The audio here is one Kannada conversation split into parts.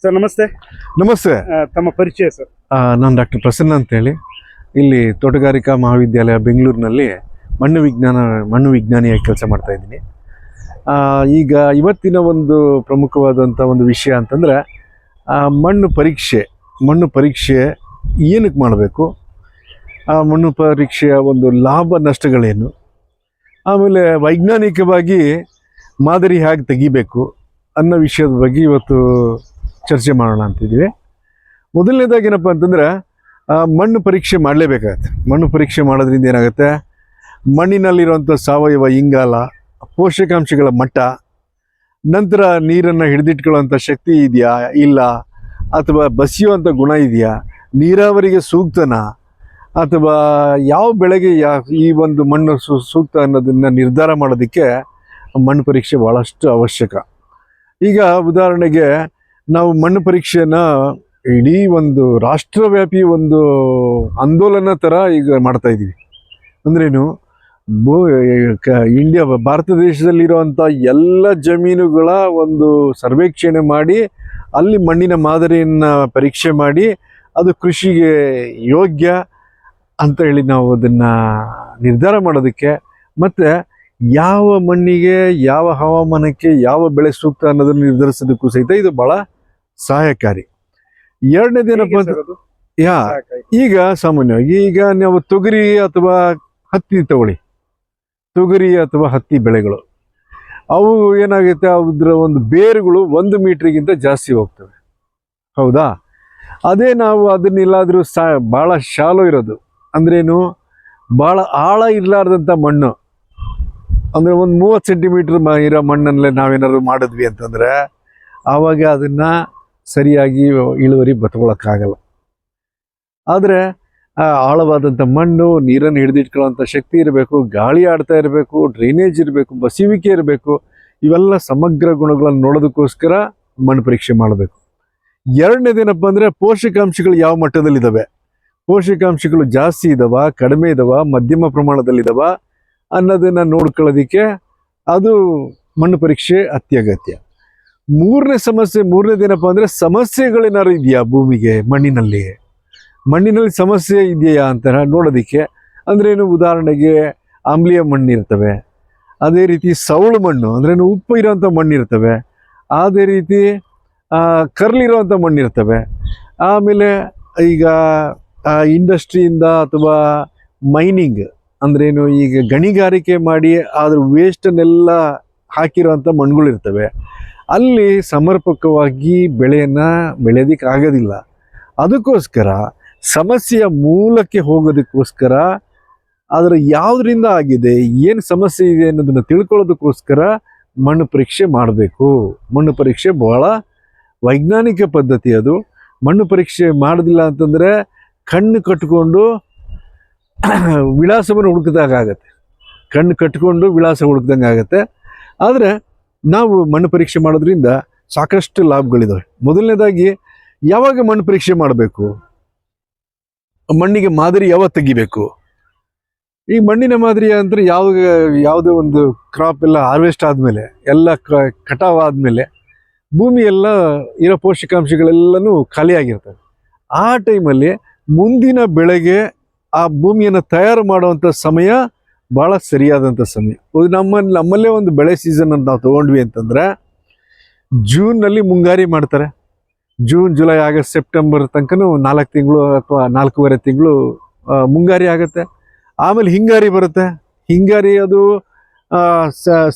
ಸರ್ ನಮಸ್ತೆ. ನಮಸ್ತೆ. ತಮ್ಮ ಪರಿಚಯ ಸರ್? ನಾನು ಡಾಕ್ಟರ್ ಪ್ರಸನ್ನ ಅಂತೇಳಿ ಇಲ್ಲಿ ತೋಟಗಾರಿಕಾ ಮಹಾವಿದ್ಯಾಲಯ ಬೆಂಗಳೂರಿನಲ್ಲಿ ಮಣ್ಣು ವಿಜ್ಞಾನಿಯಾಗಿ ಕೆಲಸ ಮಾಡ್ತಾ ಇದ್ದೀನಿ. ಈಗ ಇವತ್ತಿನ ಒಂದು ಪ್ರಮುಖವಾದಂಥ ಒಂದು ವಿಷಯ ಅಂತಂದರೆ ಮಣ್ಣು ಪರೀಕ್ಷೆ ಏನಕ್ಕೆ ಮಾಡಬೇಕು, ಮಣ್ಣು ಪರೀಕ್ಷೆಯ ಒಂದು ಲಾಭ ನಷ್ಟಗಳೇನು, ಆಮೇಲೆ ವೈಜ್ಞಾನಿಕವಾಗಿ ಮಾದರಿ ಹೇಗೆ ತೆಗಿಬೇಕು ಅನ್ನೋ ವಿಷಯದ ಬಗ್ಗೆ ಇವತ್ತು ಚರ್ಚೆ ಮಾಡೋಣ ಅಂತಿದ್ದೀವಿ. ಮೊದಲನೇದಾಗಿ ಏನಪ್ಪ ಅಂತಂದರೆ ಮಣ್ಣು ಪರೀಕ್ಷೆ ಮಾಡಲೇಬೇಕಾಗತ್ತೆ. ಮಣ್ಣು ಪರೀಕ್ಷೆ ಮಾಡೋದ್ರಿಂದ ಏನಾಗುತ್ತೆ, ಮಣ್ಣಿನಲ್ಲಿರುವಂಥ ಸಾವಯವ ಇಂಗಾಲ, ಪೋಷಕಾಂಶಗಳ ಮಟ್ಟ, ನಂತರ ನೀರನ್ನು ಹಿಡಿದಿಟ್ಕೊಳ್ಳುವಂಥ ಶಕ್ತಿ ಇದೆಯಾ ಇಲ್ಲ, ಅಥವಾ ಬಸಿಯುವಂಥ ಗುಣ ಇದೆಯಾ, ನೀರಾವರಿಗೆ ಸೂಕ್ತನಾ, ಅಥವಾ ಯಾವ ಬೆಳೆಗೆ ಈ ಒಂದು ಮಣ್ಣು ಸೂಕ್ತ ಅನ್ನೋದನ್ನು ನಿರ್ಧಾರ ಮಾಡೋದಕ್ಕೆ ಮಣ್ಣು ಪರೀಕ್ಷೆ ಭಾಳಷ್ಟು ಅವಶ್ಯಕ. ಈಗ ಉದಾಹರಣೆಗೆ ನಾವು ಮಣ್ಣು ಪರೀಕ್ಷೆಯನ್ನು ಇಡೀ ಒಂದು ರಾಷ್ಟ್ರವ್ಯಾಪಿ ಒಂದು ಆಂದೋಲನ ಥರ ಈಗ ಮಾಡ್ತಾ ಇದ್ದೀವಿ. ಅಂದ್ರೇನು, ಭಾರತ ದೇಶದಲ್ಲಿರುವಂಥ ಎಲ್ಲ ಜಮೀನುಗಳ ಒಂದು ಸರ್ವೇಕ್ಷಣೆ ಮಾಡಿ ಅಲ್ಲಿ ಮಣ್ಣಿನ ಮಾದರಿಯನ್ನು ಪರೀಕ್ಷೆ ಮಾಡಿ ಅದು ಕೃಷಿಗೆ ಯೋಗ್ಯ ಅಂತ ಹೇಳಿ ನಾವು ಅದನ್ನು ನಿರ್ಧಾರ ಮಾಡೋದಕ್ಕೆ, ಮತ್ತು ಯಾವ ಮಣ್ಣಿಗೆ ಯಾವ ಹವಾಮಾನಕ್ಕೆ ಯಾವ ಬೆಳೆ ಸೂಕ್ತ ಅನ್ನೋದನ್ನು ನಿರ್ಧರಿಸೋದಕ್ಕೂ ಸಹಿತ ಇದು ಭಾಳ ಸಹಾಯಕಾರಿ. ಎರಡನೇದೇನಪ್ಪ ಅಂತ, ಈಗ ಸಾಮಾನ್ಯವಾಗಿ ಈಗ ನಾವು ತೊಗರಿ ಅಥವಾ ಹತ್ತಿ ತಗೊಳ್ಳಿ, ತೊಗರಿ ಅಥವಾ ಹತ್ತಿ ಬೆಳೆಗಳು ಅವು ಏನಾಗುತ್ತೆ, ಅದರ ಒಂದು ಬೇರುಗಳು 1 ಮೀಟ್ರಿಗಿಂತ ಜಾಸ್ತಿ ಹೋಗ್ತವೆ, ಹೌದಾ? ಅದೇ ನಾವು ಅದನ್ನೆಲ್ಲಾದರೂ ಭಾಳ ಶಾಲೋ ಇರೋದು, ಅಂದ್ರೇನು, ಭಾಳ ಆಳ ಇರಲಾರ್ದಂಥ ಮಣ್ಣು, ಅಂದರೆ ಒಂದು 30 ಸೆಂಟಿಮೀಟ್ರ್ ಇರೋ ಮಣ್ಣಲ್ಲೇ ನಾವೇನಾದ್ರು ಮಾಡಿದ್ವಿ ಅಂತಂದರೆ ಆವಾಗ ಅದನ್ನು ಸರಿಯಾಗಿ ಇಳುವರಿ ಬತ್ಕೊಳ್ಳೋಕ್ಕಾಗಲ್ಲ. ಆದರೆ ಆಳವಾದಂಥ ಮಣ್ಣು, ನೀರನ್ನು ಹಿಡಿದಿಟ್ಕೊಳ್ಳೋಂಥ ಶಕ್ತಿ ಇರಬೇಕು, ಗಾಳಿ ಆಡ್ತಾ ಇರಬೇಕು, ಡ್ರೈನೇಜ್ ಇರಬೇಕು, ಬಸಿಯುವಿಕೆ ಇರಬೇಕು. ಇವೆಲ್ಲ ಸಮಗ್ರ ಗುಣಗಳನ್ನು ನೋಡೋದಕ್ಕೋಸ್ಕರ ಮಣ್ಣು ಪರೀಕ್ಷೆ ಮಾಡಬೇಕು. ಎರಡನೇದೇನಪ್ಪ ಅಂದರೆ ಪೋಷಕಾಂಶಗಳು ಯಾವ ಮಟ್ಟದಲ್ಲಿದ್ದಾವೆ, ಪೋಷಕಾಂಶಗಳು ಜಾಸ್ತಿ ಇದ್ದಾವ, ಕಡಿಮೆ ಇದ್ದಾವ, ಮಧ್ಯಮ ಪ್ರಮಾಣದಲ್ಲಿದ್ದಾವ ಅನ್ನೋದನ್ನು ನೋಡ್ಕೊಳ್ಳೋದಕ್ಕೆ ಅದು ಮಣ್ಣು ಪರೀಕ್ಷೆ ಅತ್ಯಗತ್ಯ. ಮೂರನೇದೇನಪ್ಪ ಅಂದರೆ ಸಮಸ್ಯೆಗಳೇನಾದ್ರು ಇದೆಯಾ ಭೂಮಿಗೆ, ಮಣ್ಣಿನಲ್ಲಿ ಸಮಸ್ಯೆ ಇದೆಯಾ ಅಂತ ನೋಡೋದಕ್ಕೆ. ಅಂದ್ರೇನು, ಉದಾಹರಣೆಗೆ ಆಮ್ಲೀಯ ಮಣ್ಣು ಇರ್ತವೆ, ಅದೇ ರೀತಿ ಸೌಳು ಮಣ್ಣು ಅಂದ್ರೇನು ಉಪ್ಪು ಇರೋವಂಥ ಮಣ್ಣು ಇರ್ತವೆ, ಅದೇ ರೀತಿ ಕರ್ಲಿರೋವಂಥ ಮಣ್ಣು ಇರ್ತವೆ. ಆಮೇಲೆ ಈಗ ಇಂಡಸ್ಟ್ರಿಯಿಂದ ಅಥವಾ ಮೈನಿಂಗ್ ಅಂದ್ರೇನು, ಈಗ ಗಣಿಗಾರಿಕೆ ಮಾಡಿ ಅದ್ರ ವೇಸ್ಟನ್ನೆಲ್ಲ ಹಾಕಿರೋವಂಥ ಮಣ್ಣುಗಳಿರ್ತವೆ. ಅಲ್ಲಿ ಸಮರ್ಪಕವಾಗಿ ಬೆಳೆಯನ್ನು ಬೆಳೆಯೋದಕ್ಕೆ ಆಗೋದಿಲ್ಲ. ಅದಕ್ಕೋಸ್ಕರ ಸಮಸ್ಯೆಯ ಮೂಲಕ್ಕೆ ಹೋಗೋದಕ್ಕೋಸ್ಕರ, ಅದರ ಯಾವುದರಿಂದ ಆಗಿದೆ, ಏನು ಸಮಸ್ಯೆ ಇದೆ ಅನ್ನೋದನ್ನು ತಿಳ್ಕೊಳ್ಳೋದಕ್ಕೋಸ್ಕರ ಮಣ್ಣು ಪರೀಕ್ಷೆ ಮಾಡಬೇಕು. ಮಣ್ಣು ಪರೀಕ್ಷೆ ಭಾಳ ವೈಜ್ಞಾನಿಕ ಪದ್ಧತಿ. ಅದು ಮಣ್ಣು ಪರೀಕ್ಷೆ ಮಾಡೋದಿಲ್ಲ ಅಂತಂದರೆ ಕಣ್ಣು ಕಟ್ಟಿಕೊಂಡು ವಿಳಾಸವನ್ನು ಹುಡುಕಿದಾಗತ್ತೆ, ಕಣ್ಣು ಕಟ್ಟಿಕೊಂಡು ವಿಳಾಸ ಹುಡುಕ್ದಂಗೆ ಆಗುತ್ತೆ. ಆದರೆ ನಾವು ಮಣ್ಣು ಪರೀಕ್ಷೆ ಮಾಡೋದ್ರಿಂದ ಸಾಕಷ್ಟು ಲಾಭಗಳಿದ್ದಾವೆ. ಮೊದಲನೇದಾಗಿ, ಯಾವಾಗ ಮಣ್ಣು ಪರೀಕ್ಷೆ ಮಾಡಬೇಕು, ಮಣ್ಣಿಗೆ ಮಾದರಿ ಯಾವಾಗ ತೆಗಿಬೇಕು. ಈ ಮಣ್ಣಿನ ಮಾದರಿ ಅಂದರೆ ಯಾವುದೇ ಒಂದು ಕ್ರಾಪ್ ಎಲ್ಲ ಹಾರ್ವೆಸ್ಟ್ ಆದಮೇಲೆ, ಎಲ್ಲ ಕಟಾವ್ ಆದಮೇಲೆ ಭೂಮಿ ಎಲ್ಲ ಇರೋ ಪೋಷಕಾಂಶಗಳೆಲ್ಲನೂ ಖಾಲಿಯಾಗಿರ್ತವೆ. ಆ ಟೈಮಲ್ಲಿ ಮುಂದಿನ ಬೆಳೆಗೆ ಆ ಭೂಮಿಯನ್ನು ತಯಾರು ಮಾಡುವಂಥ ಸಮಯ ಭಾಳ ಸರಿಯಾದಂಥ ಸಮಯ. ನಮ್ಮಲ್ಲೇ ಒಂದು ಬೆಳೆ ಸೀಸನ್ ಅಂತ ನಾವು ತೊಗೊಂಡ್ವಿ ಅಂತಂದರೆ ಜೂನ್ನಲ್ಲಿ ಮುಂಗಾರಿ ಮಾಡ್ತಾರೆ. ಜೂನ್, ಜುಲೈ, ಆಗಸ್ಟ್, ಸೆಪ್ಟೆಂಬರ್ ತನಕನೂ 4 ತಿಂಗಳು ಅಥವಾ 4.5 ತಿಂಗಳು ಮುಂಗಾರಿ ಆಗುತ್ತೆ. ಆಮೇಲೆ ಹಿಂಗಾರಿ ಬರುತ್ತೆ. ಹಿಂಗಾರಿ ಅದು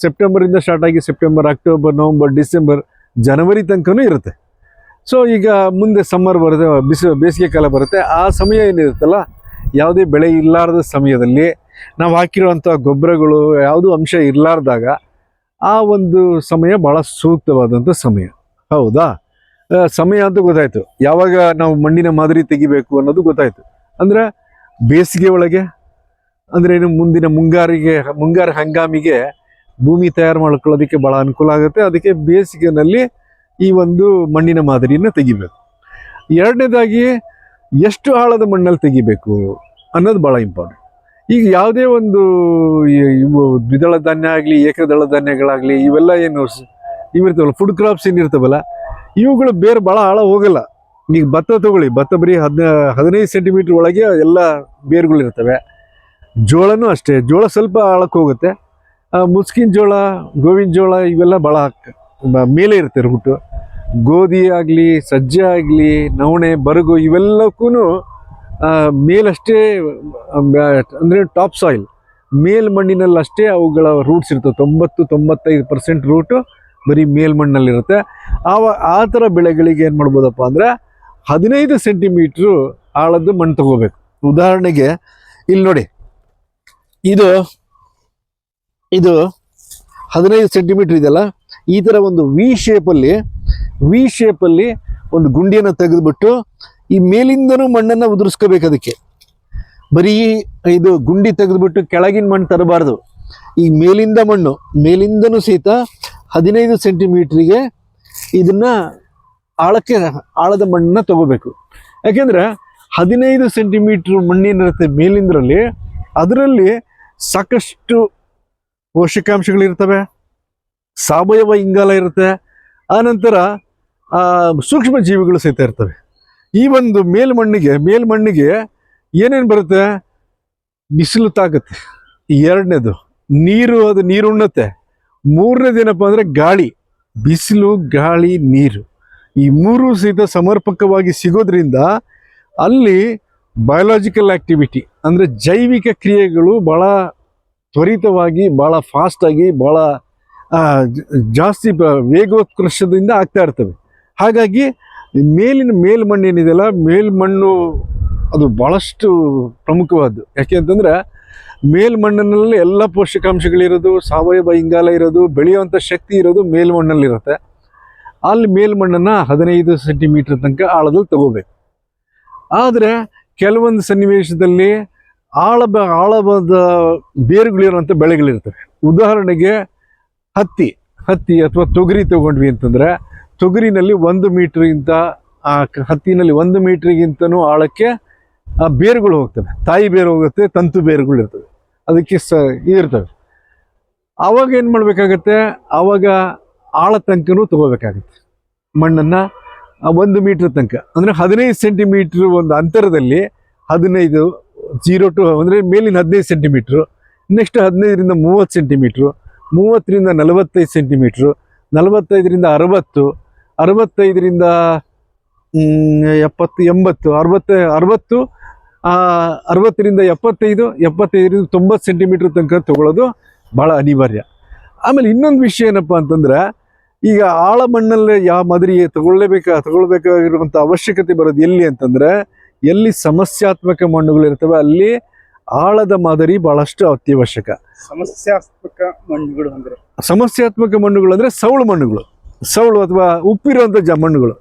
ಸೆಪ್ಟೆಂಬರಿಂದ ಸ್ಟಾರ್ಟ್ ಆಗಿ ಸೆಪ್ಟೆಂಬರ್, ಅಕ್ಟೋಬರ್, ನವಂಬರ್, ಡಿಸೆಂಬರ್, ಜನವರಿ ತನಕನೂ ಇರುತ್ತೆ. ಸೊ ಈಗ ಮುಂದೆ ಸಮ್ಮರ್ ಬರುತ್ತೆ, ಬೇಸಿಗೆ ಕಾಲ ಬರುತ್ತೆ. ಆ ಸಮಯ ಏನಿರುತ್ತಲ್ಲ, ಯಾವುದೇ ಬೆಳೆ ಇರಲಾರ್ದ ಸಮಯದಲ್ಲಿ ನಾವು ಹಾಕಿರುವಂಥ ಗೊಬ್ಬರಗಳು ಯಾವುದೂ ಅಂಶ ಇರಲಾರ್ದಾಗ ಆ ಒಂದು ಸಮಯ ಭಾಳ ಸೂಕ್ತವಾದಂಥ ಸಮಯ, ಹೌದಾ? ಸಮಯ ಅಂತ ಗೊತ್ತಾಯಿತು. ಯಾವಾಗ ನಾವು ಮಣ್ಣಿನ ಮಾದರಿ ತೆಗಿಬೇಕು ಅನ್ನೋದು ಗೊತ್ತಾಯಿತು. ಅಂದರೆ ಬೇಸಿಗೆ ಒಳಗೆ, ಅಂದ್ರೇನು, ಮುಂದಿನ ಮುಂಗಾರು ಹಂಗಾಮಿಗೆ ಭೂಮಿ ತಯಾರು ಮಾಡ್ಕೊಳ್ಳೋದಕ್ಕೆ ಭಾಳ ಅನುಕೂಲ ಆಗುತ್ತೆ. ಅದಕ್ಕೆ ಬೇಸಿಗೆನಲ್ಲಿ ಈ ಒಂದು ಮಣ್ಣಿನ ಮಾದರಿಯನ್ನು ತೆಗಿಬೇಕು. ಎರಡನೇದಾಗಿ, ಎಷ್ಟು ಆಳದ ಮಣ್ಣಲ್ಲಿ ತೆಗಿಬೇಕು ಅನ್ನೋದು ಭಾಳ ಇಂಪಾರ್ಟೆಂಟ್. ಈಗ ಯಾವುದೇ ಒಂದು ದ್ವಿದಳ ಧಾನ್ಯ ಆಗಲಿ, ಏಕದಳ ಧಾನ್ಯಗಳಾಗಲಿ, ಇವೆಲ್ಲ ಏನು ಇವಿರ್ತಾವಲ್ಲ, ಫುಡ್ ಕ್ರಾಪ್ಸ್ ಏನಿರ್ತಾವಲ್ಲ, ಇವುಗಳು ಬೇರೆ ಭಾಳ ಆಳ ಹೋಗಲ್ಲ. ಈಗ ಭತ್ತ ತಗೊಳ್ಳಿ, ಭತ್ತ ಬರೀ 15 ಸೆಂಟಿಮೀಟ್ರ್ ಒಳಗೆ ಎಲ್ಲ ಬೇರುಗಳಿರ್ತವೆ. ಜೋಳನೂ ಅಷ್ಟೇ, ಜೋಳ ಸ್ವಲ್ಪ ಆಳಕ್ಕೆ ಹೋಗುತ್ತೆ. ಮುಸ್ಕಿನ ಜೋಳ, ಗೋವಿನ ಜೋಳ ಇವೆಲ್ಲ ಭಾಳ ಮೇಲೆ ಇರುತ್ತೆ ರೂಟು. ಗೋಧಿ ಆಗಲಿ, ಸಜ್ಜೆ ಆಗಲಿ, ನವಣೆ, ಬರಗು ಇವೆಲ್ಲಕ್ಕೂ ಮೇಲಷ್ಟೇ, ಅಂದರೆ ಟಾಪ್ ಸಾಯಿಲ್ ಮೇಲ್ಮಣ್ಣಿನಲ್ಲಷ್ಟೇ ಅವುಗಳ ರೂಟ್ಸ್ ಇರ್ತವೆ. 90-95% ರೂಟು ಬರೀ ಮೇಲ್ಮಣ್ಣಲ್ಲಿರುತ್ತೆ. ಆ ಥರ ಬೆಳೆಗಳಿಗೆ ಏನು ಮಾಡ್ಬೋದಪ್ಪ ಅಂದರೆ 15 ಸೆಂಟಿಮೀಟ್ರು ಆಳದ ಮಣ್ಣು ತಗೋಬೇಕು. ಉದಾಹರಣೆಗೆ ಇಲ್ಲಿ ನೋಡಿ, ಇದು 15 ಸೆಂಟಿಮೀಟ್ರ್ ಇದೆಯಲ್ಲ, ಈ ಥರ ಒಂದು ವಿ ಶೇಪಲ್ಲಿ ಒಂದು ಗುಂಡಿಯನ್ನು ತೆಗೆದುಬಿಟ್ಟು ಈ ಮೇಲಿಂದನೂ ಮಣ್ಣನ್ನು ಉದುರಿಸ್ಕೋಬೇಕು. ಅದಕ್ಕೆ ಬರೀ ಇದು ಗುಂಡಿ ತೆಗೆದುಬಿಟ್ಟು ಕೆಳಗಿನ ಮಣ್ಣು ತರಬಾರ್ದು. ಈ ಮೇಲಿಂದನೂ ಸಹಿತ 15 ಸೆಂಟಿಮೀಟ್ರಿಗೆ ಇದನ್ನ ಆಳದ ಮಣ್ಣನ್ನ ತಗೋಬೇಕು. ಯಾಕೆಂದ್ರೆ 15 ಸೆಂಟಿಮೀಟ್ರ್ ಮಣ್ಣಿನಿರುತ್ತೆ ಮೇಲಿಂದ್ರಲ್ಲಿ, ಅದರಲ್ಲಿ ಸಾಕಷ್ಟು ಪೋಷಕಾಂಶಗಳಿರ್ತವೆ, ಸಾವಯವ ಇಂಗಾಲ ಇರುತ್ತೆ, ಆನಂತರ ಸೂಕ್ಷ್ಮ ಜೀವಿಗಳು ಸಹಿತ ಇರ್ತವೆ. ಈ ಒಂದು ಮೇಲ್ಮಣ್ಣಿಗೆ ಏನೇನು ಬರುತ್ತೆ? ಬಿಸಿಲು ತಾಗುತ್ತೆ, ಎರಡನೇದು ನೀರು, ಅದು ನೀರು ಉಣ್ಣುತ್ತೆ, ಮೂರನೇದೇನಪ್ಪ ಅಂದರೆ ಗಾಳಿ, ಬಿಸಿಲು, ಗಾಳಿ, ನೀರು, ಈ ಮೂರು ಸಹಿತ ಸಮರ್ಪಕವಾಗಿ ಸಿಗೋದ್ರಿಂದ ಅಲ್ಲಿ ಬಯೋಲಾಜಿಕಲ್ ಆಕ್ಟಿವಿಟಿ ಅಂದರೆ ಜೈವಿಕ ಕ್ರಿಯೆಗಳು ಭಾಳ ತ್ವರಿತವಾಗಿ, ಭಾಳ ಫಾಸ್ಟಾಗಿ, ಭಾಳ ಜಾಸ್ತಿ ವೇಗೋತ್ಕರ್ಷದಿಂದ ಆಗ್ತಾ ಇರ್ತವೆ. ಹಾಗಾಗಿ ಮೇಲ್ಮಣ್ಣು ಏನಿದೆಯಲ್ಲ, ಮೇಲ್ಮಣ್ಣು ಅದು ಭಾಳಷ್ಟು ಪ್ರಮುಖವಾದ್ದು. ಯಾಕೆ ಅಂತಂದರೆ ಮೇಲ್ಮಣ್ಣಿನಲ್ಲಿ ಎಲ್ಲ ಪೋಷಕಾಂಶಗಳಿರೋದು, ಸಾವಯವ ಇಂಗಾಲ ಇರೋದು, ಬೆಳೆಯುವಂಥ ಶಕ್ತಿ ಇರೋದು ಮೇಲ್ಮಣ್ಣಲ್ಲಿರುತ್ತೆ. ಅಲ್ಲಿ ಮೇಲ್ಮಣ್ಣನ್ನು 15 ಸೆಂಟಿಮೀಟ್ರ್ ತನಕ ಆಳದಲ್ಲಿ ತಗೋಬೇಕು. ಆದರೆ ಕೆಲವೊಂದು ಸನ್ನಿವೇಶದಲ್ಲಿ ಆಳವಾದ ಬೇರುಗಳಿರುವಂಥ ಬೆಳೆಗಳಿರ್ತವೆ. ಉದಾಹರಣೆಗೆ ಹತ್ತಿ ಅಥವಾ ತೊಗರಿ ತಗೊಂಡ್ವಿ ಅಂತಂದರೆ, ತೊಗರಿನಲ್ಲಿ 1 ಮೀಟ್ರಿಗಿಂತ, ಹತ್ತಿನಲ್ಲಿ 1 ಮೀಟ್ರಿಗಿಂತನೂ ಆಳಕ್ಕೆ ಬೇರುಗಳು ಹೋಗ್ತವೆ. ತಾಯಿ ಬೇರು ಹೋಗುತ್ತೆ, ತಂತು ಬೇರುಗಳು ಇರ್ತವೆ, ಅದಕ್ಕೆ ಇರ್ತವೆ. ಆವಾಗ ಏನು ಮಾಡಬೇಕಾಗತ್ತೆ? ಆವಾಗ ಆಳ ತನಕನೂ ತಗೋಬೇಕಾಗತ್ತೆ ಮಣ್ಣನ್ನು. 1 ಮೀಟ್ರ್ ತನಕ ಅಂದರೆ 15 ಸೆಂಟಿಮೀಟ್ರ್ ಒಂದು ಅಂತರದಲ್ಲಿ 15, 0 to ಅಂದರೆ ಮೇಲಿನ 15 ಸೆಂಟಿಮೀಟ್ರು, ನೆಕ್ಸ್ಟ್ 15ರಿಂದ 30 ಸೆಂಟಿಮೀಟ್ರು, 30ರಿಂದ 45 ಸೆಂಟಿಮೀಟ್ರು, 45ರಿಂದ 60, 65ರಿಂದ 70, 80, 60, 60ರಿಂದ 75, 75ರಿಂದ 90 ಸೆಂಟಿಮೀಟ್ರ್ ತನಕ ತಗೊಳ್ಳೋದು ಭಾಳ ಅನಿವಾರ್ಯ. ಆಮೇಲೆ ಇನ್ನೊಂದು ವಿಷಯ ಏನಪ್ಪ ಅಂತಂದರೆ, ಈಗ ಆಳ ಮಣ್ಣಲ್ಲೇ ಯಾವ ಮಾದರಿ ತಗೊಳ್ಬೇಕಾಗಿರುವಂಥ ಅವಶ್ಯಕತೆ ಬರೋದು ಎಲ್ಲಿ ಅಂತಂದರೆ, ಎಲ್ಲಿ ಸಮಸ್ಯಾತ್ಮಕ ಮಣ್ಣುಗಳಿರ್ತವೆ ಅಲ್ಲಿ ಆಳದ ಮಾದರಿ ಭಾಳಷ್ಟು ಅತ್ಯವಶ್ಯಕ. ಸಮಸ್ಯಾತ್ಮಕ ಮಣ್ಣುಗಳು ಅಂದರೆ ಸೌಳು ಅಥವಾ ಉಪ್ಪಿರುವಂಥ ಮಣ್ಣುಗಳು.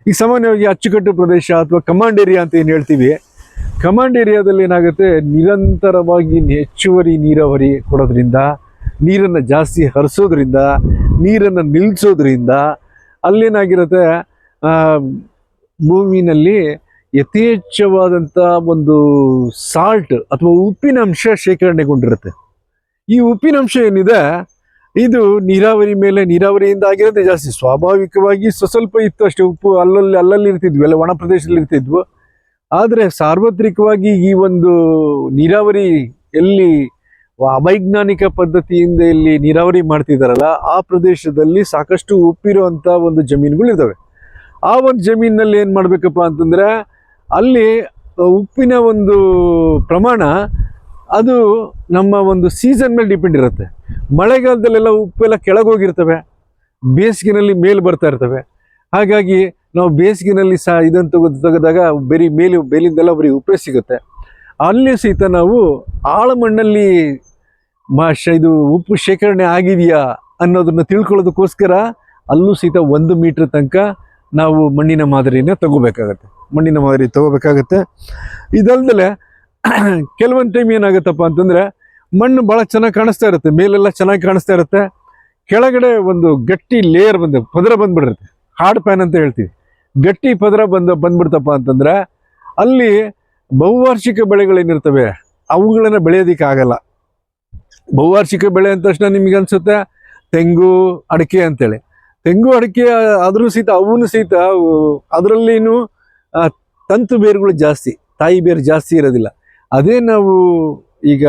ಈಗ ಸಾಮಾನ್ಯವಾಗಿ ಅಚ್ಚುಕಟ್ಟು ಪ್ರದೇಶ ಅಥವಾ ಕಮಾಂಡ್ ಏರಿಯಾ ಅಂತ ಏನು ಹೇಳ್ತೀವಿ, ಕಮಾಂಡ್ ಏರಿಯಾದಲ್ಲಿ ಏನಾಗುತ್ತೆ, ನಿರಂತರವಾಗಿ ಹೆಚ್ಚುವರಿ ನೀರಾವರಿ ಕೊಡೋದ್ರಿಂದ, ನೀರನ್ನು ಜಾಸ್ತಿ ಹರಿಸೋದ್ರಿಂದ, ನೀರನ್ನು ನಿಲ್ಲಿಸೋದ್ರಿಂದ ಅಲ್ಲೇನಾಗಿರುತ್ತೆ, ಭೂಮಿನಲ್ಲಿ ಯಥೇಚ್ಛವಾದಂಥ ಒಂದು ಸಾಲ್ಟ್ ಅಥವಾ ಉಪ್ಪಿನಂಶ ಶೇಖರಣೆಗೊಂಡಿರುತ್ತೆ. ಈ ಉಪ್ಪಿನಂಶ ಏನಿದೆ ಇದು ನೀರಾವರಿಯಿಂದ ಆಗಿರೋದೇ ಜಾಸ್ತಿ. ಸ್ವಾಭಾವಿಕವಾಗಿ ಸ್ವಲ್ಪ ಇತ್ತು ಅಷ್ಟೇ, ಉಪ್ಪು ಅಲ್ಲಲ್ಲಿ ಇರ್ತಿದ್ವು, ಎಲ್ಲ ಒಣ ಪ್ರದೇಶದಲ್ಲಿ ಇರ್ತಿದ್ವು. ಆದರೆ ಸಾರ್ವತ್ರಿಕವಾಗಿ ಈ ಒಂದು ನೀರಾವರಿ ಎಲ್ಲಿ ಅವೈಜ್ಞಾನಿಕ ಪದ್ಧತಿಯಿಂದ ಎಲ್ಲಿ ನೀರಾವರಿ ಮಾಡ್ತಿದ್ದಾರಲ್ಲ, ಆ ಪ್ರದೇಶದಲ್ಲಿ ಸಾಕಷ್ಟು ಉಪ್ಪಿರುವಂಥ ಒಂದು ಜಮೀನುಗಳಿದ್ದಾವೆ. ಆ ಒಂದು ಜಮೀನಿನಲ್ಲಿ ಏನು ಮಾಡಬೇಕಪ್ಪ ಅಂತಂದರೆ, ಅಲ್ಲಿ ಉಪ್ಪಿನ ಒಂದು ಪ್ರಮಾಣ ಅದು ನಮ್ಮ ಒಂದು ಸೀಸನ್ ಮೇಲೆ ಡಿಪೆಂಡ್ ಇರುತ್ತೆ. ಮಳೆಗಾಲದಲ್ಲೆಲ್ಲ ಉಪ್ಪೆಲ್ಲ ಕೆಳಗೋಗಿರ್ತವೆ, ಬೇಸಿಗೆನಲ್ಲಿ ಮೇಲೆ ಬರ್ತಾ ಇರ್ತವೆ. ಹಾಗಾಗಿ ನಾವು ಬೇಸಿಗೆನಲ್ಲಿ ಇದನ್ನು ತೆಗೆದಾಗ ಮೇಲಿಂದೆಲ್ಲ ಬರೀ ಉಪ್ಪೇ ಸಿಗುತ್ತೆ. ಅಲ್ಲಿ ಸಹಿತ ನಾವು ಆಳಮಣ್ಣಲ್ಲಿ ಇದು ಉಪ್ಪು ಶೇಖರಣೆ ಆಗಿದೆಯಾ ಅನ್ನೋದನ್ನು ತಿಳ್ಕೊಳ್ಳೋದಕ್ಕೋಸ್ಕರ ಅಲ್ಲೂ ಸಹಿತ 1 ಮೀಟ್ರ್ ತನಕ ನಾವು ಮಣ್ಣಿನ ಮಾದರಿನ ತಗೋಬೇಕಾಗತ್ತೆ. ಇದಲ್ದಲೆ ಕೆಲವೊಂದು ಟೈಮ್ ಏನಾಗುತ್ತಪ್ಪ ಅಂತಂದರೆ, ಮಣ್ಣು ಭಾಳ ಚೆನ್ನಾಗಿ ಕಾಣಿಸ್ತಾ ಇರುತ್ತೆ, ಮೇಲೆಲ್ಲ ಚೆನ್ನಾಗಿ ಕಾಣಿಸ್ತಾ ಇರುತ್ತೆ, ಕೆಳಗಡೆ ಒಂದು ಗಟ್ಟಿ ಲೇಯರ್ ಪದರ ಬಂದ್ಬಿಡಿರುತ್ತೆ, ಹಾರ್ಡ್ ಪ್ಯಾನ್ ಅಂತ ಹೇಳ್ತೀವಿ. ಗಟ್ಟಿ ಪದರ ಬಂದ್ಬಿಡ್ತಪ್ಪ ಅಂತಂದರೆ ಅಲ್ಲಿ ಬಹುವಾರ್ಷಿಕ ಬೆಳೆಗಳೇನಿರ್ತವೆ ಅವುಗಳನ್ನು ಬೆಳೆಯೋದಕ್ಕೆ ಆಗಲ್ಲ. ಬಹುವಾರ್ಷಿಕ ಬೆಳೆ ಅಂದ ತಕ್ಷಣ ನಿಮಗೆ ಅನಿಸುತ್ತೆ ತೆಂಗು, ಅಡಿಕೆ ಅಂತೇಳಿ. ತೆಂಗು ಅಡಿಕೆ ಆದ್ರೂ ಸಹಿತ ಅವನು ಸಹಿತ ಅದರಲ್ಲೇನು ತಂತು ಬೇರುಗಳು ಜಾಸ್ತಿ, ತಾಯಿ ಬೇರು ಜಾಸ್ತಿ ಇರೋದಿಲ್ಲ. ಅದೇ ನಾವು ಈಗ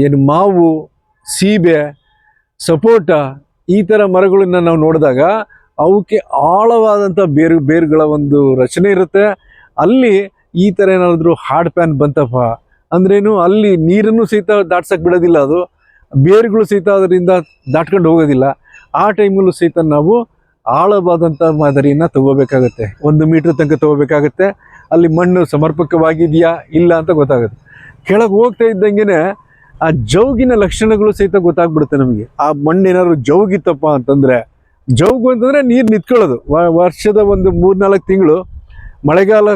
ಏನು ಮಾವು, ಸೀಬೆ, ಸಪೋಟ ಈ ಥರ ಮರಗಳನ್ನ ನಾವು ನೋಡಿದಾಗ ಅವಕ್ಕೆ ಆಳವಾದಂಥ ಬೇರುಗಳ ಒಂದು ರಚನೆ ಇರುತ್ತೆ. ಅಲ್ಲಿ ಈ ಥರ ಏನಾದರೂ ಹಾರ್ಡ್ ಪ್ಯಾನ್ ಬಂತಪ್ಪ ಅಂದ್ರೇನು ಅಲ್ಲಿ ನೀರನ್ನು ಸಹಿತ ದಾಟ್ಸಕ್ಕೆ ಬಿಡೋದಿಲ್ಲ, ಅದು ಬೇರುಗಳು ಸಹಿತ ಅದರಿಂದ ದಾಟ್ಕೊಂಡು ಹೋಗೋದಿಲ್ಲ. ಆ ಟೈಮಲ್ಲೂ ಸಹಿತ ನಾವು ಆಳವಾದಂಥ ಮಾದರಿಯನ್ನು ತಗೋಬೇಕಾಗತ್ತೆ, 1 ಮೀಟ್ರ್ ತನಕ ತಗೋಬೇಕಾಗತ್ತೆ. ಅಲ್ಲಿ ಮಣ್ಣು ಸಮರ್ಪಕವಾಗಿದೆಯಾ ಇಲ್ಲ ಅಂತ ಗೊತ್ತಾಗುತ್ತೆ. ಕೆಳಗೆ ಹೋಗ್ತಾ ಇದ್ದಂಗೆ ಆ ಜೌಗಿನ ಲಕ್ಷಣಗಳು ಸಹಿತ ಗೊತ್ತಾಗ್ಬಿಡುತ್ತೆ ನಮಗೆ. ಆ ಮಣ್ಣು ಏನಾದ್ರು ಜೌಗಿತ್ತಪ್ಪ ಅಂತಂದರೆ, ಜೌಗು ಅಂತಂದರೆ ನೀರು ನಿಂತ್ಕೊಳ್ಳೋದು. ವರ್ಷದ ಒಂದು 3-4 ತಿಂಗಳು ಮಳೆಗಾಲ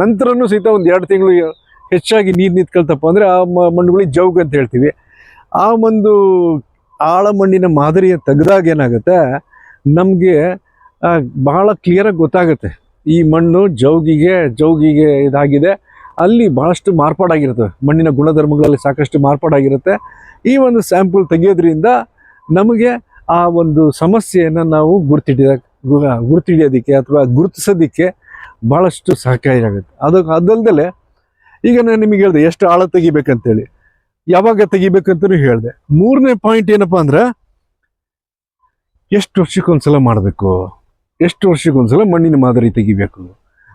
ನಂತರನೂ ಸಹಿತ ಒಂದು 2 ತಿಂಗಳು ಹೆಚ್ಚಾಗಿ ನೀರು ನಿಂತ್ಕೊಳ್ತಪ್ಪ ಅಂದರೆ ಆ ಮಣ್ಣುಗಳಿಗೆ ಜೌಗು ಅಂತ ಹೇಳ್ತೀವಿ. ಆ ಒಂದು ಆಳ ಮಣ್ಣಿನ ಮಾದರಿಯ ತೆಗೆದಾಗ ಏನಾಗುತ್ತೆ, ನಮಗೆ ಬಹಳ ಕ್ಲಿಯರಾಗಿ ಗೊತ್ತಾಗುತ್ತೆ ಈ ಮಣ್ಣು ಜೌಗಿಗೆ ಇದಾಗಿದೆ. ಅಲ್ಲಿ ಭಾಳಷ್ಟು ಮಾರ್ಪಾಡಾಗಿರ್ತವೆ, ಮಣ್ಣಿನ ಗುಣಧರ್ಮಗಳಲ್ಲಿ ಸಾಕಷ್ಟು ಮಾರ್ಪಾಡಾಗಿರುತ್ತೆ. ಈ ಒಂದು ಸ್ಯಾಂಪಲ್ ತೆಗೆಯೋದ್ರಿಂದ ನಮಗೆ ಆ ಒಂದು ಸಮಸ್ಯೆಯನ್ನು ನಾವು ಗುರ್ತಿಡಿಯೋದಕ್ಕೆ ಅಥವಾ ಗುರುತಿಸೋದಕ್ಕೆ ಭಾಳಷ್ಟು ಸಹಕಾರಿಯಾಗುತ್ತೆ. ಅದಲ್ದಲೆ ಈಗ ನಾನು ನಿಮಗೆ ಹೇಳಿದೆ ಎಷ್ಟು ಆಳ ತೆಗಿಬೇಕಂತೇಳಿ, ಯಾವಾಗ ತೆಗಿಬೇಕಂತಲೂ ಹೇಳಿದೆ. 3ನೇ ಪಾಯಿಂಟ್ ಏನಪ್ಪ ಅಂದ್ರೆ, ಎಷ್ಟು ವರ್ಷಕ್ಕೊಂದ್ಸಲ ಮಾಡಬೇಕು, ಎಷ್ಟು ವರ್ಷಕ್ಕೊಂದ್ಸಲ ಮಣ್ಣಿನ ಮಾದರಿ ತೆಗಿಬೇಕು.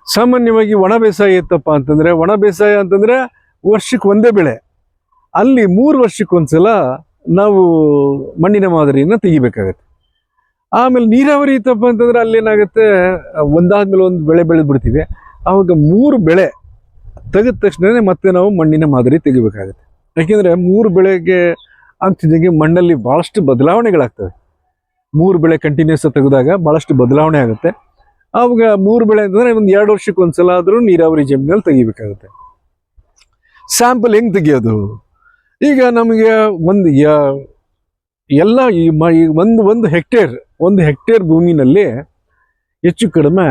ಸಾಮಾನ್ಯವಾಗಿ ಒಣ ಬೇಸಾಯ ಇತ್ತಪ್ಪ ಅಂತಂದರೆ, ಒಣ ಬೇಸಾಯ ಅಂತಂದರೆ ವರ್ಷಕ್ಕೆ ಒಂದೇ ಬೆಳೆ, ಅಲ್ಲಿ 3 ವರ್ಷಕ್ಕೊಂದ್ಸಲ ನಾವು ಮಣ್ಣಿನ ಮಾದರಿಯನ್ನು ತೆಗಿಬೇಕಾಗತ್ತೆ. ಆಮೇಲೆ ನೀರಾವರಿ ಇತ್ತಪ್ಪ ಅಂತಂದರೆ ಅಲ್ಲೇನಾಗುತ್ತೆ, ಒಂದಾದ್ಮೇಲೆ ಒಂದು ಬೆಳೆ ಬೆಳೆದ್ಬಿಡ್ತೀವಿ. ಆವಾಗ 3 ಬೆಳೆ ತೆಗೆದ ತಕ್ಷಣ ಮತ್ತೆ ನಾವು ಮಣ್ಣಿನ ಮಾದರಿ ತೆಗಿಬೇಕಾಗತ್ತೆ. ಯಾಕೆಂದರೆ 3 ಬೆಳೆಗೆ ಆಗ್ತಿದ್ದಂಗೆ ಮಣ್ಣಲ್ಲಿ ಭಾಳಷ್ಟು ಬದಲಾವಣೆಗಳಾಗ್ತವೆ. 3 ಬೆಳೆ ಕಂಟಿನ್ಯೂಸ್ ತೆಗೆದಾಗ ಭಾಳಷ್ಟು ಬದಲಾವಣೆ ಆಗುತ್ತೆ. ಆವಾಗ 3 ಬೆಳೆ ಅಂತಂದರೆ ಒಂದು 2 ವರ್ಷಕ್ಕೊಂದ್ಸಲ ಆದರೂ ನೀರಾವರಿ ಜಮೀನಲ್ಲಿ ತೆಗಿಬೇಕಾಗುತ್ತೆ. ಸ್ಯಾಂಪಲ್ ಹೆಂಗೆ ತೆಗಿಯೋದು? ಈಗ ನಮಗೆ ಒಂದು ಎಲ್ಲ ಒಂದು ಹೆಕ್ಟೇರ್ ಭೂಮಿನಲ್ಲಿ ಹೆಚ್ಚು ಕಡಿಮೆ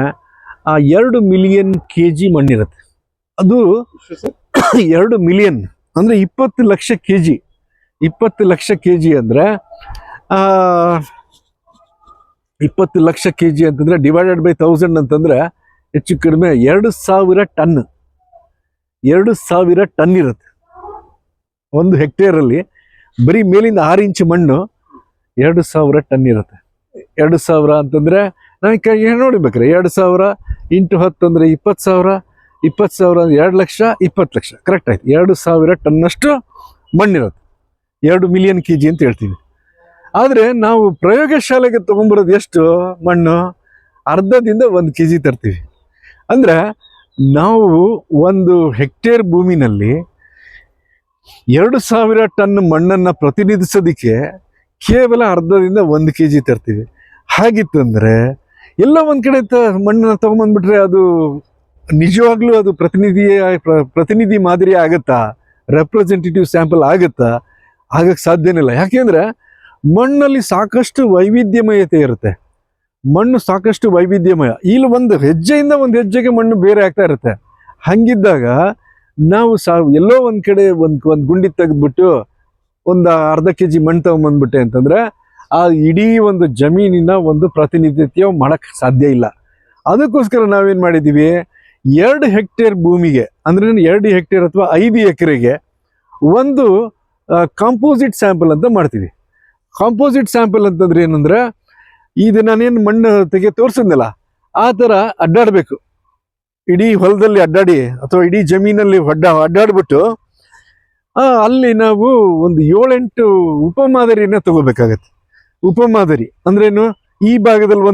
2 ಮಿಲಿಯನ್ kg ಮಣ್ಣಿರುತ್ತೆ. ಅದು 2 ಮಿಲಿಯನ್ ಅಂದರೆ 20 ಲಕ್ಷ kg. 20 ಲಕ್ಷ kg ಅಂದರೆ 20 ಲಕ್ಷ kg ಅಂತಂದರೆ ಡಿವೈಡೆಡ್ ಬೈ 1000 ಅಂತಂದರೆ ಹೆಚ್ಚು ಕಡಿಮೆ 2000 ಟನ್. 2000 ಟನ್ ಇರುತ್ತೆ ಒಂದು ಹೆಕ್ಟೇರಲ್ಲಿ. ಬರೀ ಮೇಲಿಂದ 6 ಇಂಚ್ ಮಣ್ಣು 2000 ಟನ್ ಇರುತ್ತೆ. 2000 ಅಂತಂದರೆ ನನಗೆ ನೋಡಿಬೇಕಾರೆ 2000 × 10 ಅಂದರೆ 20,000, 20,000 ಅಂದರೆ 2 ಲಕ್ಷ, 20 ಲಕ್ಷ ಕರೆಕ್ಟ್ ಆಯ್ತು. 2000 ಟನ್ನಷ್ಟು ಮಣ್ಣಿರುತ್ತೆ. 2 ಮಿಲಿಯನ್ kg ಅಂತ ಹೇಳ್ತೀವಿ. ಆದರೆ ನಾವು ಪ್ರಯೋಗಶಾಲೆಗೆ ತೊಗೊಂಬರೋದು ಎಷ್ಟು ಮಣ್ಣು? ಅರ್ಧದಿಂದ 1 kg ತರ್ತೀವಿ. ಅಂದರೆ ನಾವು ಒಂದು ಹೆಕ್ಟೇರ್ ಭೂಮಿನಲ್ಲಿ 2000 ಟನ್ ಮಣ್ಣನ್ನು ಪ್ರತಿನಿಧಿಸೋದಕ್ಕೆ ಕೇವಲ ಅರ್ಧದಿಂದ 1 kg ತರ್ತೀವಿ. ಹಾಗಿತ್ತಂದರೆ ಎಲ್ಲ ಒಂದು ಕಡೆ ಮಣ್ಣನ್ನು ತೊಗೊಂಬಂದ್ಬಿಟ್ರೆ ಅದು ನಿಜವಾಗ್ಲೂ ಅದು ಪ್ರತಿನಿಧಿ ಮಾದರಿ ಆಗುತ್ತಾ? ರೆಪ್ರೆಸೆಂಟೇಟಿವ್ ಸ್ಯಾಂಪಲ್ ಆಗುತ್ತಾ? ಆಗಕ್ಕೆ ಸಾಧ್ಯನೇ ಇಲ್ಲ. ಯಾಕೆಂದರೆ ಮಣ್ಣಲ್ಲಿ ಸಾಕಷ್ಟು ವೈವಿಧ್ಯಮಯತೆ ಇರುತ್ತೆ. ಮಣ್ಣು ಸಾಕಷ್ಟು ವೈವಿಧ್ಯಮಯ. ಇಲ್ಲಿ ಒಂದು ಹೆಜ್ಜೆಯಿಂದ ಒಂದು ಹೆಜ್ಜೆಗೆ ಮಣ್ಣು ಬೇರೆ ಆಗ್ತಾ ಇರುತ್ತೆ. ಹಂಗಿದ್ದಾಗ ನಾವು ಎಲ್ಲೋ ಒಂದು ಕಡೆ ಒಂದು ಗುಂಡಿ ತೆಗೆದ್ಬಿಟ್ಟು ಒಂದು ಅರ್ಧ kg ಮಣ್ಣು ತಗೊಂಬಂದ್ಬಿಟ್ಟೆ ಅಂತಂದರೆ ಆ ಇಡೀ ಒಂದು ಜಮೀನಿನ ಒಂದು ಪ್ರಾತಿನಿಧ್ಯ ಮಾಡೋಕ್ಕೆ ಸಾಧ್ಯ ಇಲ್ಲ. ಅದಕ್ಕೋಸ್ಕರ ನಾವೇನು ಮಾಡಿದ್ದೀವಿ, 2 ಹೆಕ್ಟೇರ್ ಭೂಮಿಗೆ ಅಂದರೆ 2 ಹೆಕ್ಟೇರ್ ಅಥವಾ 5 ಎಕರೆಗೆ ಒಂದು ಕಾಂಪೋಸಿಟ್ ಸ್ಯಾಂಪಲ್ ಅಂತ ಮಾಡ್ತೀವಿ. ಕಾಂಪೋಸಿಟ್ ಸ್ಯಾಂಪಲ್ ಅಂತಂದ್ರೆ ಏನಂದ್ರೆ, ಇದು ನಾನೇನು ಮಣ್ಣು ತೋರಿಸಿದ್ನಲ್ಲ ಆ ಥರ ಅಡ್ಡಾಡಬೇಕು. ಇಡೀ ಹೊಲದಲ್ಲಿ ಅಡ್ಡಾಡಿ ಅಥವಾ ಇಡೀ ಜಮೀನಲ್ಲಿ ಅಡ್ಡಾಡ್ಬಿಟ್ಟು ಅಲ್ಲಿ ನಾವು ಒಂದು 7-8 ಉಪಮಾದರಿಯನ್ನು ತಗೋಬೇಕಾಗತ್ತೆ. ಉಪಮಾದರಿ ಅಂದ್ರೇನು? ಈ ಭಾಗದಲ್ಲಿ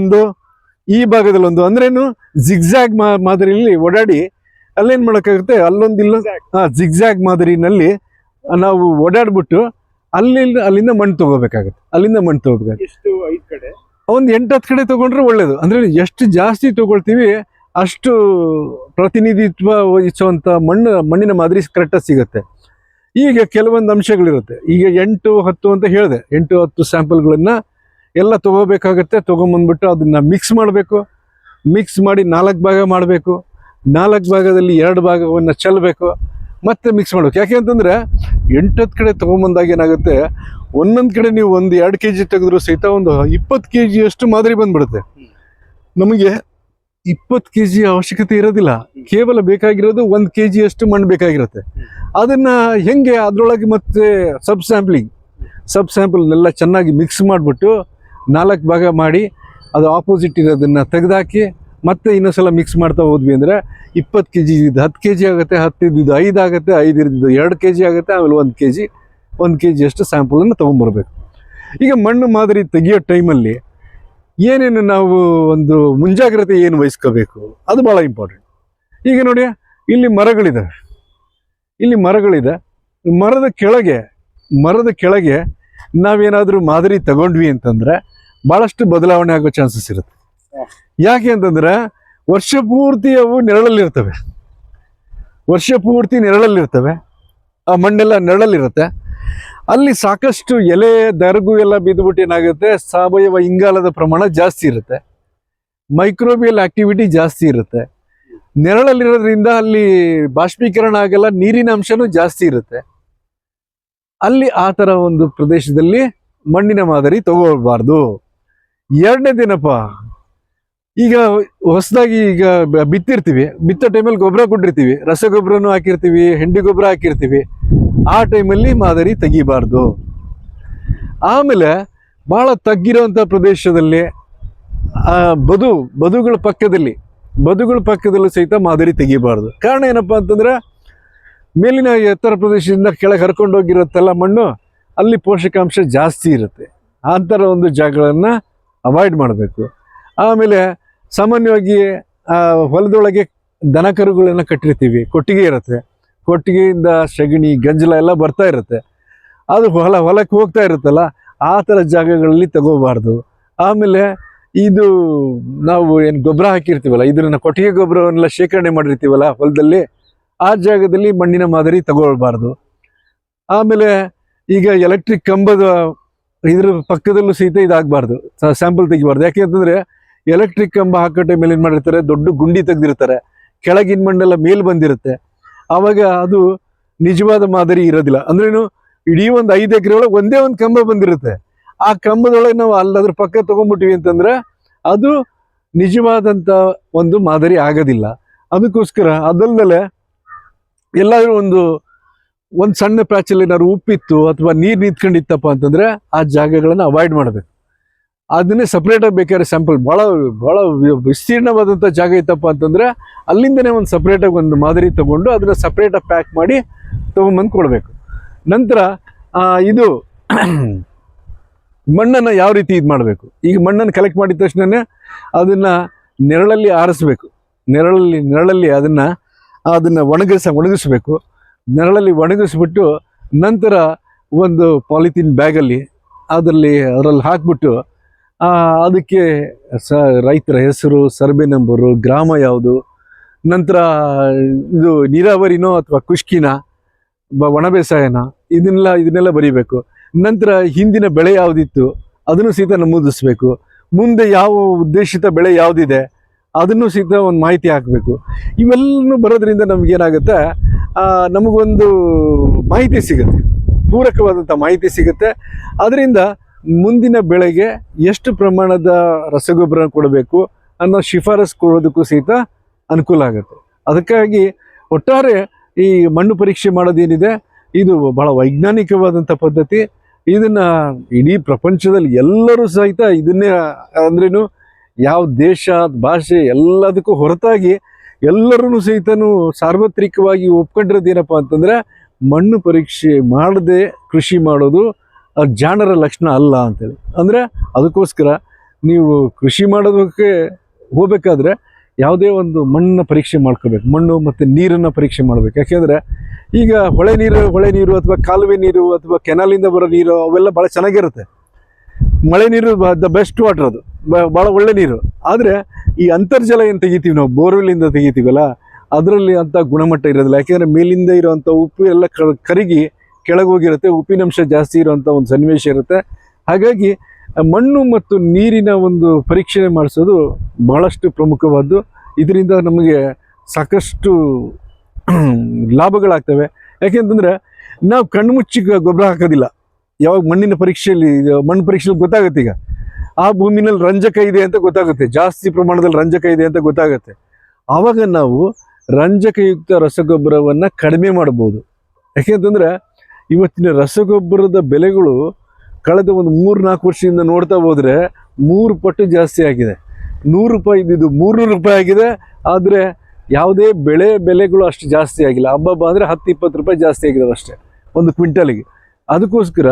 ಒಂದು ಅಂದ್ರೇನು ಜಿಗ್ಜಾಗ್ ಮಾದರಿಯಲ್ಲಿ ಓಡಾಡಿ ಅಲ್ಲೇನು ಮಾಡೋಕ್ಕಾಗುತ್ತೆ, ಅಲ್ಲೊಂದಿಲ್ಲ ಜಿಗ್ಜಾಗ್ ಮಾದರಿನಲ್ಲಿ ನಾವು ಓಡಾಡ್ಬಿಟ್ಟು ಅಲ್ಲಿಂದ ಮಣ್ಣು ತಗೋಬೇಕಾಗತ್ತೆ. ಎಷ್ಟು 5 ಕಡೆ ಒಂದು 8-10 ಕಡೆ ತಗೊಂಡ್ರೆ ಒಳ್ಳೇದು. ಅಂದ್ರೆ ಎಷ್ಟು ಜಾಸ್ತಿ ತಗೊಳ್ತೀವಿ ಅಷ್ಟು ಪ್ರತಿನಿಧಿತ್ವ ವಹಿಸುವಂತ ಮಣ್ಣಿನ ಮಾದರಿ ಕರೆಕ್ಟಾಗಿ ಸಿಗುತ್ತೆ. ಈಗ ಕೆಲವೊಂದು ಅಂಶಗಳಿರುತ್ತೆ. ಈಗ 8-10 ಅಂತ ಹೇಳಿದೆ, 8-10 ಸ್ಯಾಂಪಲ್ಗಳನ್ನ ಎಲ್ಲ ತಗೋಬೇಕಾಗತ್ತೆ. ತಗೊಂಬಂದ್ಬಿಟ್ಟು ಅದನ್ನ ಮಿಕ್ಸ್ ಮಾಡಬೇಕು. ಮಿಕ್ಸ್ ಮಾಡಿ 4 ಭಾಗ ಮಾಡಬೇಕು. 4 ಭಾಗದಲ್ಲಿ 2 ಭಾಗವನ್ನು ಚೆಲ್ಲಬೇಕು. ಮತ್ತೆ ಮಿಕ್ಸ್ ಮಾಡ್ಬೇಕು. ಯಾಕೆ ಅಂತಂದರೆ 8-10 ಕಡೆ ತೊಗೊಂಬಂದಾಗ ಏನಾಗುತ್ತೆ, ಒಂದೊಂದು ಕಡೆ ನೀವು 1-2 kg ತೆಗೆದ್ರು ಸಹಿತ ಒಂದು 20 kg ಅಷ್ಟು ಮಾದರಿ ಬಂದ್ಬಿಡುತ್ತೆ. ನಮಗೆ 20 kg ಅವಶ್ಯಕತೆ ಇರೋದಿಲ್ಲ, ಕೇವಲ ಬೇಕಾಗಿರೋದು 1 kg ಅಷ್ಟು ಮಣ್ಣು ಬೇಕಾಗಿರುತ್ತೆ. ಅದನ್ನು ಹೆಂಗೆ ಅದರೊಳಗೆ ಮತ್ತೆ ಸಬ್ ಸ್ಯಾಂಪಲ್ನೆಲ್ಲ ಚೆನ್ನಾಗಿ ಮಿಕ್ಸ್ ಮಾಡಿಬಿಟ್ಟು 4 ಭಾಗ ಮಾಡಿ ಅದು ಆಪೋಸಿಟ್ ಇರೋದನ್ನು ತೆಗೆದಾಕಿ ಮತ್ತೆ ಇನ್ನೊಂದ್ಸಲ ಮಿಕ್ಸ್ ಮಾಡ್ತಾ ಹೋದ್ವಿ ಅಂದರೆ 20 kg ಇದ್ದು 10 kg ಆಗುತ್ತೆ, 10 ಇದ್ದಿದ್ದು 5 ಆಗುತ್ತೆ, 5 ಇದ್ದಿದ್ದು 2 kg ಆಗುತ್ತೆ, ಆಮೇಲೆ 1 kg ಅಷ್ಟು ಸ್ಯಾಂಪಲನ್ನು ತೊಗೊಂಬರ್ಬೇಕು. ಈಗ ಮಣ್ಣು ಮಾದರಿ ತೆಗಿಯೋ ಟೈಮಲ್ಲಿ ಏನೇನು ನಾವು ಒಂದು ಮುಂಜಾಗ್ರತೆ ಏನು ವಹಿಸ್ಕೋಬೇಕು ಅದು ಭಾಳ ಇಂಪಾರ್ಟೆಂಟ್. ಈಗ ನೋಡಿ, ಇಲ್ಲಿ ಮರಗಳಿದೆ, ಮರದ ಕೆಳಗೆ ನಾವೇನಾದರೂ ಮಾದರಿ ತಗೊಂಡ್ವಿ ಅಂತಂದರೆ ಭಾಳಷ್ಟು ಬದಲಾವಣೆ ಆಗೋ ಚಾನ್ಸಸ್ ಇರುತ್ತೆ. ಯಾಕೆ ಅಂತಂದ್ರೆ ವರ್ಷ ಪೂರ್ತಿ ಅವು ನೆರಳಲ್ಲಿರ್ತವೆ, ಆ ಮಣ್ಣೆಲ್ಲ ನೆರಳಲ್ಲಿರುತ್ತೆ. ಅಲ್ಲಿ ಸಾಕಷ್ಟು ಎಲೆ ದರಗು ಎಲ್ಲ ಬಿದ್ದುಬಿಟ್ಟು ಏನಾಗುತ್ತೆ, ಸಾವಯವ ಇಂಗಾಲದ ಪ್ರಮಾಣ ಜಾಸ್ತಿ ಇರುತ್ತೆ, ಮೈಕ್ರೋಬಿಯಲ್ ಆಕ್ಟಿವಿಟಿ ಜಾಸ್ತಿ ಇರುತ್ತೆ. ನೆರಳಲ್ಲಿರೋದ್ರಿಂದ ಅಲ್ಲಿ ಬಾಷ್ಪೀಕರಣ ಆಗಲ್ಲ, ನೀರಿನ ಅಂಶನೂ ಜಾಸ್ತಿ ಇರುತ್ತೆ. ಅಲ್ಲಿ ಆ ಥರ ಒಂದು ಪ್ರದೇಶದಲ್ಲಿ ಮಣ್ಣಿನ ಮಾದರಿ ತಗೊಳ್ಬಾರ್ದು. ಎರಡನೇ ದಿನಪ್ಪ, ಈಗ ಹೊಸದಾಗಿ ಈಗ ಬಿತ್ತಿರ್ತೀವಿ, ಬಿತ್ತೋ ಟೈಮಲ್ಲಿ ಗೊಬ್ಬರ ಕೊಟ್ಟಿರ್ತೀವಿ, ರಸಗೊಬ್ಬರನೂ ಹಾಕಿರ್ತೀವಿ, ಹೆಂಡಿ ಗೊಬ್ಬರ ಹಾಕಿರ್ತೀವಿ, ಆ ಟೈಮಲ್ಲಿ ಮಾದರಿ ತೆಗಿಬಾರ್ದು. ಆಮೇಲೆ ಭಾಳ ತಗ್ಗಿರೋಂಥ ಪ್ರದೇಶದಲ್ಲಿ ಬದುಗಳ ಪಕ್ಕದಲ್ಲೂ ಸಹಿತ ಮಾದರಿ ತೆಗಿಬಾರ್ದು. ಕಾರಣ ಏನಪ್ಪ ಅಂತಂದ್ರೆ, ಮೇಲಿನ ಎತ್ತರ ಪ್ರದೇಶದಿಂದ ಕೆಳಗೆ ಹರ್ಕೊಂಡು ಹೋಗಿರುತ್ತಲ್ಲ ಮಣ್ಣು, ಅಲ್ಲಿ ಪೋಷಕಾಂಶ ಜಾಸ್ತಿ ಇರುತ್ತೆ. ಆ ಥರ ಒಂದು ಜಾಗಗಳನ್ನು ಅವಾಯ್ಡ್ ಮಾಡಬೇಕು. ಆಮೇಲೆ ಸಾಮಾನ್ಯವಾಗಿ ಹೊಲದೊಳಗೆ ದನ ಕರುಗಳನ್ನು ಕಟ್ಟಿರ್ತೀವಿ, ಕೊಟ್ಟಿಗೆ ಇರುತ್ತೆ, ಕೊಟ್ಟಿಗೆಯಿಂದ ಸಗಣಿ ಗಂಜಲ ಎಲ್ಲ ಬರ್ತಾ ಇರುತ್ತೆ, ಅದು ಹೊಲಕ್ಕೆ ಹೋಗ್ತಾ ಇರುತ್ತಲ್ಲ, ಆ ಥರ ಜಾಗಗಳಲ್ಲಿ ತಗೋಬಾರ್ದು. ಆಮೇಲೆ ಇದು ನಾವು ಏನು ಗೊಬ್ಬರ ಹಾಕಿರ್ತೀವಲ್ಲ, ಇದನ್ನ ಕೊಟ್ಟಿಗೆ ಗೊಬ್ಬರವನ್ನೆಲ್ಲ ಶೇಖರಣೆ ಮಾಡಿರ್ತೀವಲ್ಲ ಹೊಲದಲ್ಲಿ, ಆ ಜಾಗದಲ್ಲಿ ಮಣ್ಣಿನ ಮಾದರಿ ತಗೊಳ್ಬಾರ್ದು. ಆಮೇಲೆ ಈಗ ಎಲೆಕ್ಟ್ರಿಕ್ ಕಂಬದ ಇದ್ರ ಪಕ್ಕದಲ್ಲೂ ಸಹಿತ ಇದಾಗಬಾರ್ದು, ಸ್ಯಾಂಪಲ್ ತೆಗಿಬಾರ್ದು. ಯಾಕೆ ಅಂತಂದರೆ ಎಲೆಕ್ಟ್ರಿಕ್ ಕಂಬ ಹಾಕೋ ಟೈಮಲ್ಲಿ ಏನು ಮಾಡಿರ್ತಾರೆ, ದೊಡ್ಡ ಗುಂಡಿ ತೆಗೆದಿರ್ತಾರೆ, ಕೆಳಗಿನ ಮಣ್ಣೆಲ್ಲ ಮೇಲೆ ಬಂದಿರುತ್ತೆ. ಆವಾಗ ಅದು ನಿಜವಾದ ಮಾದರಿ ಇರೋದಿಲ್ಲ. ಅಂದ್ರೇನು, ಇಡೀ ಒಂದು 5 ಎಕರೆ ಒಳಗೆ ಒಂದೇ ಒಂದು ಕಂಬ ಬಂದಿರುತ್ತೆ, ಆ ಕಂಬದೊಳಗೆ ನಾವು ಅದ್ರ ಪಕ್ಕ ತೊಗೊಂಡ್ಬಿಟ್ಟಿವಿ ಅಂತಂದ್ರೆ ಅದು ನಿಜವಾದಂಥ ಒಂದು ಮಾದರಿ ಆಗೋದಿಲ್ಲ. ಅದಕ್ಕೋಸ್ಕರ ಅದಲ್ಲದೆ ಎಲ್ಲಾದರೂ ಒಂದು ಸಣ್ಣ ಪ್ಯಾಚಲ್ಲಿ ಏನಾದ್ರು ಉಪ್ಪಿತ್ತು ಅಥವಾ ನೀರು ನಿಂತ್ಕೊಂಡಿತ್ತಪ್ಪ ಅಂತಂದರೆ ಆ ಜಾಗಗಳನ್ನು ಅವಾಯ್ಡ್ ಮಾಡಬೇಕು. ಅದನ್ನೇ ಸಪ್ರೇಟಾಗಿ ಬೇಕಾದ್ರೆ ಸ್ಯಾಂಪಲ್ ಭಾಳ ವಿಸ್ತೀರ್ಣವಾದಂಥ ಜಾಗ ಇತ್ತಪ್ಪ ಅಂತಂದರೆ ಅಲ್ಲಿಂದನೇ ಒಂದು ಸಪ್ರೇಟಾಗಿ ಒಂದು ಮಾದರಿ ತೊಗೊಂಡು ಅದನ್ನು ಸಪ್ರೇಟಾಗಿ ಪ್ಯಾಕ್ ಮಾಡಿ ತೊಗೊಂಬಂದು ಕೊಡಬೇಕು. ನಂತರ ಇದು ಮಣ್ಣನ್ನು ಯಾವ ರೀತಿ ಇದು ಮಾಡಬೇಕು, ಈಗ ಮಣ್ಣನ್ನು ಕಲೆಕ್ಟ್ ಮಾಡಿದ ತಕ್ಷಣ ಅದನ್ನು ನೆರಳಲ್ಲಿ ಆರಿಸ್ಬೇಕು, ನೆರಳಲ್ಲಿ ಅದನ್ನು ಒಣಗಿಸ್ಬೇಕು. ನೆರಳಲ್ಲಿ ಒಣಗಿಸ್ಬಿಟ್ಟು ನಂತರ ಒಂದು ಪಾಲಿಥೀನ್ ಬ್ಯಾಗಲ್ಲಿ ಅದರಲ್ಲಿ ಹಾಕ್ಬಿಟ್ಟು ಅದಕ್ಕೆ ರೈತರ ಹೆಸರು, ಸರ್ವೆ ನಂಬರು, ಗ್ರಾಮ ಯಾವುದು, ನಂತರ ಇದು ನೀರಾವರಿನೋ ಅಥವಾ ಖುಷ್ಕಿನ ಒಣ ಬೇಸಾಯನ, ಇದನ್ನೆಲ್ಲ ಬರೀಬೇಕು. ನಂತರ ಹಿಂದಿನ ಬೆಳೆ ಯಾವುದಿತ್ತು ಅದನ್ನು ಸಹಿತ ನಮೂದಿಸ್ಬೇಕು. ಮುಂದೆ ಯಾವ ಉದ್ದೇಶಿತ ಬೆಳೆ ಯಾವುದಿದೆ ಅದನ್ನು ಸಹಿತ ಒಂದು ಮಾಹಿತಿ ಹಾಕಬೇಕು. ಇವೆಲ್ಲನೂ ಬರೋದ್ರಿಂದ ನಮಗೇನಾಗುತ್ತೆ, ನಮಗೊಂದು ಮಾಹಿತಿ ಸಿಗುತ್ತೆ, ಪೂರಕವಾದಂಥ ಮಾಹಿತಿ ಸಿಗುತ್ತೆ. ಅದರಿಂದ ಮುಂದಿನ ಬೆಳೆಗೆ ಎಷ್ಟು ಪ್ರಮಾಣದ ರಸಗೊಬ್ಬರ ಕೊಡಬೇಕು ಅನ್ನೋ ಶಿಫಾರಸು ಕೊಡೋದಕ್ಕೂ ಸಹಿತ ಅನುಕೂಲ ಆಗುತ್ತೆ. ಅದಕ್ಕಾಗಿ ಒಟ್ಟಾರೆ ಈ ಮಣ್ಣು ಪರೀಕ್ಷೆ ಮಾಡೋದೇನಿದೆ ಇದು ಬಹಳ ವೈಜ್ಞಾನಿಕವಾದಂಥ ಪದ್ಧತಿ. ಇದನ್ನು ಇಡೀ ಪ್ರಪಂಚದಲ್ಲಿ ಎಲ್ಲರೂ ಸಹಿತ ಇದನ್ನೇ, ಅಂದ್ರೇನು, ಯಾವ ದೇಶ ಭಾಷೆ ಎಲ್ಲದಕ್ಕೂ ಹೊರತಾಗಿ ಎಲ್ಲರೂ ಸಹಿತನೂ ಸಾರ್ವತ್ರಿಕವಾಗಿ ಒಪ್ಕೊಂಡಿರೋದೇನಪ್ಪ ಅಂತಂದರೆ, ಮಣ್ಣು ಪರೀಕ್ಷೆ ಮಾಡದೆ ಕೃಷಿ ಮಾಡೋದು ಜಾಣರ ಲಕ್ಷಣ ಅಲ್ಲ ಅಂತೇಳಿ. ಅಂದರೆ ಅದಕ್ಕೋಸ್ಕರ ನೀವು ಕೃಷಿ ಮಾಡೋದಕ್ಕೆ ಹೋಗಬೇಕಾದ್ರೆ ಯಾವುದೇ ಒಂದು ಮಣ್ಣನ್ನ ಪರೀಕ್ಷೆ ಮಾಡ್ಕೋಬೇಕು, ಮಣ್ಣು ಮತ್ತು ನೀರನ್ನು ಪರೀಕ್ಷೆ ಮಾಡಬೇಕು. ಯಾಕೆಂದರೆ ಈಗ ಹೊಳೆ ನೀರು ಅಥವಾ ಕಾಲುವೆ ನೀರು ಅಥವಾ ಕೆನಾಲಿಂದ ಬರೋ ನೀರು ಅವೆಲ್ಲ ಭಾಳ ಚೆನ್ನಾಗಿರುತ್ತೆ. ಮಳೆ ನೀರು ದ ಬೆಸ್ಟ್ ವಾಟರ್, ಅದು ಭಾಳ ಒಳ್ಳೆ ನೀರು. ಆದರೆ ಈ ಅಂತರ್ಜಲ ಏನು ತೆಗಿತೀವಿ ನಾವು, ಬೋರ್ವೆಲ್ಲಿಂದ ತೆಗಿತೀವಲ್ಲ, ಅದರಲ್ಲಿ ಅಂಥ ಗುಣಮಟ್ಟ ಇರೋದಿಲ್ಲ. ಯಾಕೆಂದರೆ ಮೇಲಿಂದ ಇರೋವಂಥ ಉಪ್ಪು ಎಲ್ಲ ಕರಗಿ ಕೆಳಗೆ ಹೋಗಿರುತ್ತೆ, ಉಪ್ಪಿನಂಶ ಜಾಸ್ತಿ ಇರುವಂಥ ಒಂದು ಸನ್ನಿವೇಶ ಇರುತ್ತೆ. ಹಾಗಾಗಿ ಮಣ್ಣು ಮತ್ತು ನೀರಿನ ಒಂದು ಪರೀಕ್ಷೆ ಮಾಡಿಸೋದು ಬಹಳಷ್ಟು ಪ್ರಮುಖವಾದ್ದು. ಇದರಿಂದ ನಮಗೆ ಸಾಕಷ್ಟು ಲಾಭಗಳಾಗ್ತವೆ. ಯಾಕೆಂತಂದ್ರೆ ನಾವು ಕಣ್ಣು ಮುಚ್ಚಿ ಗೊಬ್ಬರ ಹಾಕೋದಿಲ್ಲ. ಯಾವಾಗ ಮಣ್ಣು ಪರೀಕ್ಷೆಯಲ್ಲಿ ಗೊತ್ತಾಗುತ್ತೆ. ಈಗ ಆ ಭೂಮಿನಲ್ಲಿ ರಂಜಕ ಇದೆ ಅಂತ ಗೊತ್ತಾಗುತ್ತೆ, ಜಾಸ್ತಿ ಪ್ರಮಾಣದಲ್ಲಿ ರಂಜಕ ಇದೆ ಅಂತ ಗೊತ್ತಾಗುತ್ತೆ. ಆವಾಗ ನಾವು ರಂಜಕಯುಕ್ತ ರಸಗೊಬ್ಬರವನ್ನು ಕಡಿಮೆ ಮಾಡ್ಬೋದು. ಯಾಕೆಂತಂದ್ರೆ ಇವತ್ತಿನ ರಸಗೊಬ್ಬರದ ಬೆಲೆಗಳು ಕಳೆದ ಒಂದು 3-4 ವರ್ಷದಿಂದ ನೋಡ್ತಾ ಹೋದರೆ 3 ಪಟ್ಟು ಜಾಸ್ತಿ ಆಗಿದೆ. 100 ರೂಪಾಯಿ ಇದ್ದಿದ್ದು 300 ರೂಪಾಯಿ ಆಗಿದೆ. ಆದರೆ ಯಾವುದೇ ಬೆಲೆಗಳು ಅಷ್ಟು ಜಾಸ್ತಿ ಆಗಿಲ್ಲ. ಹಬ್ಬ ಅಂದರೆ 10-20 ರೂಪಾಯಿ ಜಾಸ್ತಿ ಆಗಿದಾವೆ ಅಷ್ಟೇ ಒಂದು ಕ್ವಿಂಟಲಿಗೆ. ಅದಕ್ಕೋಸ್ಕರ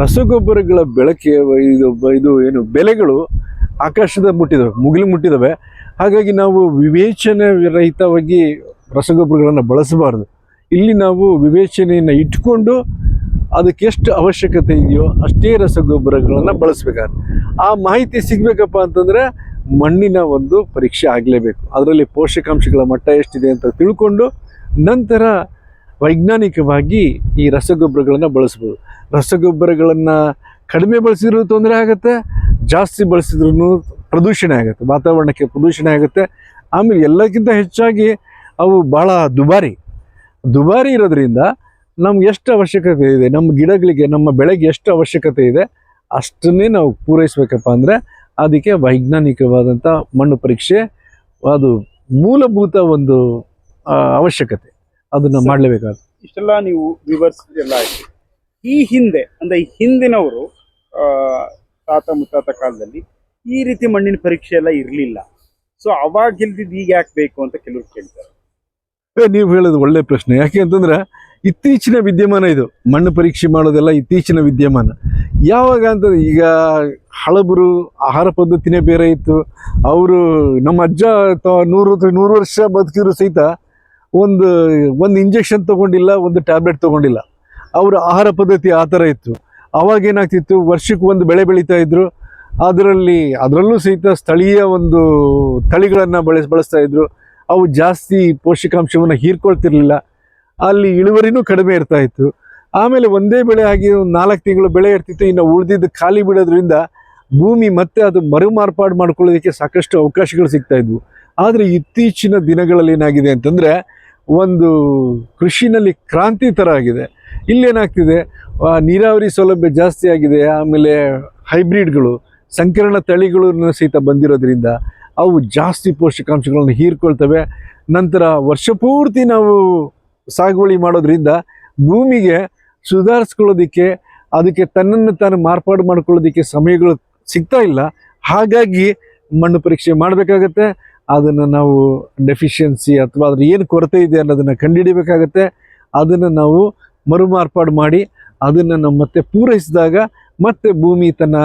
ರಸಗೊಬ್ಬರಗಳ ಇದು ಬೆಲೆಗಳು ಆಕಾಶದ ಮುಗಿಲು ಮುಟ್ಟಿದ್ದಾವೆ. ಹಾಗಾಗಿ ನಾವು ವಿವೇಚನೆ ರಹಿತವಾಗಿ ರಸಗೊಬ್ಬರಗಳನ್ನು ಬಳಸಬಾರ್ದು. ಇಲ್ಲಿ ನಾವು ವಿವೇಚನೆಯನ್ನು ಇಟ್ಕೊಂಡು ಅದಕ್ಕೆ ಎಷ್ಟು ಅವಶ್ಯಕತೆ ಇದೆಯೋ ಅಷ್ಟೇ ರಸಗೊಬ್ಬರಗಳನ್ನು ಬಳಸಬೇಕಾಗುತ್ತೆ. ಆ ಮಾಹಿತಿ ಸಿಗಬೇಕಪ್ಪ ಅಂತಂದರೆ ಮಣ್ಣಿನ ಒಂದು ಪರೀಕ್ಷೆ ಆಗಲೇಬೇಕು. ಅದರಲ್ಲಿ ಪೋಷಕಾಂಶಗಳ ಮಟ್ಟ ಎಷ್ಟಿದೆ ಅಂತ ತಿಳ್ಕೊಂಡು ನಂತರ ವೈಜ್ಞಾನಿಕವಾಗಿ ಈ ರಸಗೊಬ್ಬರಗಳನ್ನು ಬಳಸ್ಬೋದು. ರಸಗೊಬ್ಬರಗಳನ್ನು ಕಡಿಮೆ ಬಳಸಿದ್ರೂ ತೊಂದರೆ ಆಗುತ್ತೆ, ಜಾಸ್ತಿ ಬಳಸಿದ್ರೂ ಪ್ರದೂಷಣೆ ಆಗುತ್ತೆ, ವಾತಾವರಣಕ್ಕೆ ಪ್ರದೂಷಣೆ ಆಗುತ್ತೆ. ಆಮೇಲೆ ಎಲ್ಲಕ್ಕಿಂತ ಹೆಚ್ಚಾಗಿ ಅವು ಭಾಳ ದುಬಾರಿ ಇರೋದ್ರಿಂದ ನಮ್ಗೆ ಎಷ್ಟು ಅವಶ್ಯಕತೆ ಇದೆ, ನಮ್ಮ ಗಿಡಗಳಿಗೆ ನಮ್ಮ ಬೆಳೆಗೆ ಎಷ್ಟು ಅವಶ್ಯಕತೆ ಇದೆ ಅಷ್ಟನ್ನೇ ನಾವು ಪೂರೈಸಬೇಕಪ್ಪ ಅಂದರೆ ಅದಕ್ಕೆ ವೈಜ್ಞಾನಿಕವಾದಂಥ ಮಣ್ಣು ಪರೀಕ್ಷೆ ಅದು ಮೂಲಭೂತ ಒಂದು ಅವಶ್ಯಕತೆ. ಅದನ್ನು ಮಾಡಲೇಬೇಕಾಗುತ್ತೆ. ಇಷ್ಟೆಲ್ಲ ನೀವು ವಿವರಿಸಿದೆಲ್ಲ ಆಯಿತು. ಈ ಹಿಂದೆ ಅಂದರೆ ಹಿಂದಿನವರು ತಾತ ಮುತ್ತಾತ ಕಾಲದಲ್ಲಿ ಈ ರೀತಿ ಮಣ್ಣಿನ ಪರೀಕ್ಷೆ ಎಲ್ಲ ಇರಲಿಲ್ಲ. ಸೊ ಅವಾಗ ಗೆಲ್ದಿದ್ದು ಈಗ ಯಾಕೆ ಬೇಕು ಅಂತ ಕೆಲವರು ಕೇಳ್ತಾರೆ. ನೀವು ಹೇಳೋದು ಒಳ್ಳೆ ಪ್ರಶ್ನೆ. ಯಾಕೆ ಅಂತಂದ್ರೆ ಇತ್ತೀಚಿನ ವಿದ್ಯಮಾನ ಇದು. ಮಣ್ಣು ಪರೀಕ್ಷೆ ಮಾಡೋದೆಲ್ಲ ಇತ್ತೀಚಿನ ವಿದ್ಯಮಾನ. ಯಾವಾಗ ಅಂತಂದ್ರೆ ಈಗ ಹಳಬರು ಆಹಾರ ಪದ್ಧತಿನೇ ಬೇರೆ ಇತ್ತು. ಅವರು ನಮ್ಮ ಅಜ್ಜ 100 ವರ್ಷ ಬದುಕಿದ್ರು ಸಹಿತ ಒಂದು ಇಂಜೆಕ್ಷನ್ ತೊಗೊಂಡಿಲ್ಲ, ಒಂದು ಟ್ಯಾಬ್ಲೆಟ್ ತೊಗೊಂಡಿಲ್ಲ. ಅವರ ಆಹಾರ ಪದ್ಧತಿ ಆ ಥರ ಇತ್ತು. ಅವಾಗ ಏನಾಗ್ತಿತ್ತು, ವರ್ಷಕ್ಕೆ ಒಂದು ಬೆಳೆ ಬೆಳೀತಾ ಇದ್ರು. ಅದರಲ್ಲೂ ಸಹಿತ ಸ್ಥಳೀಯ ಒಂದು ತಳಿಗಳನ್ನು ಬಳಸ್ತಾ ಇದ್ರು. ಅವು ಜಾಸ್ತಿ ಪೋಷಕಾಂಶವನ್ನು ಹೀರ್ಕೊಳ್ತಿರ್ಲಿಲ್ಲ. ಅಲ್ಲಿ ಇಳುವರಿನೂ ಕಡಿಮೆ ಇರ್ತಾ ಇತ್ತು. ಆಮೇಲೆ ಒಂದೇ ಬೆಳೆ ಆಗಿ ಒಂದು 4 ತಿಂಗಳು ಬೆಳೆ ಇರ್ತಿತ್ತು. ಇನ್ನು ಉಳಿದಿದ್ದು ಖಾಲಿ ಬಿಡೋದ್ರಿಂದ ಭೂಮಿ ಮತ್ತೆ ಅದು ಮಾರ್ಪಾಡು ಮಾಡ್ಕೊಳ್ಳೋದಕ್ಕೆ ಸಾಕಷ್ಟು ಅವಕಾಶಗಳು ಸಿಗ್ತಾ ಇದ್ವು. ಆದರೆ ಇತ್ತೀಚಿನ ದಿನಗಳಲ್ಲಿ ಏನಾಗಿದೆ ಅಂತಂದರೆ ಒಂದು ಕೃಷಿನಲ್ಲಿ ಕ್ರಾಂತಿ ಥರ ಆಗಿದೆ. ಇಲ್ಲೇನಾಗ್ತಿದೆ, ನೀರಾವರಿ ಸೌಲಭ್ಯ ಜಾಸ್ತಿ ಆಗಿದೆ. ಆಮೇಲೆ ಹೈಬ್ರಿಡ್ಗಳು, ಸಂಕರಣ ತಳಿಗಳನ್ನು ಸಹಿತ ಬಂದಿರೋದ್ರಿಂದ ಅವು ಜಾಸ್ತಿ ಪೋಷಕಾಂಶಗಳನ್ನು ಹೀರ್ಕೊಳ್ತವೆ. ನಂತರ ವರ್ಷಪೂರ್ತಿ ನಾವು ಸಾಗುವಳಿ ಮಾಡೋದ್ರಿಂದ ಭೂಮಿಗೆ ಸುಧಾರಿಸ್ಕೊಳ್ಳೋದಕ್ಕೆ, ಅದಕ್ಕೆ ತನ್ನನ್ನು ತಾನು ಮಾರ್ಪಾಡು ಮಾಡ್ಕೊಳ್ಳೋದಕ್ಕೆ ಸಮಯಗಳು ಸಿಗ್ತಾ ಇಲ್ಲ. ಹಾಗಾಗಿ ಮಣ್ಣು ಪರೀಕ್ಷೆ ಮಾಡಬೇಕಾಗತ್ತೆ. ಅದನ್ನು ನಾವು ಡೆಫಿಷಿಯನ್ಸಿ ಅಥವಾ ಅದ್ರ ಏನು ಕೊರತೆ ಇದೆ ಅನ್ನೋದನ್ನು ಕಂಡುಹಿಡಿಬೇಕಾಗತ್ತೆ. ಅದನ್ನು ನಾವು ಮಾರ್ಪಾಡು ಮಾಡಿ ಅದನ್ನು ನಾವು ಮತ್ತೆ ಪೂರೈಸಿದಾಗ ಮತ್ತೆ ಭೂಮಿ ತನ್ನ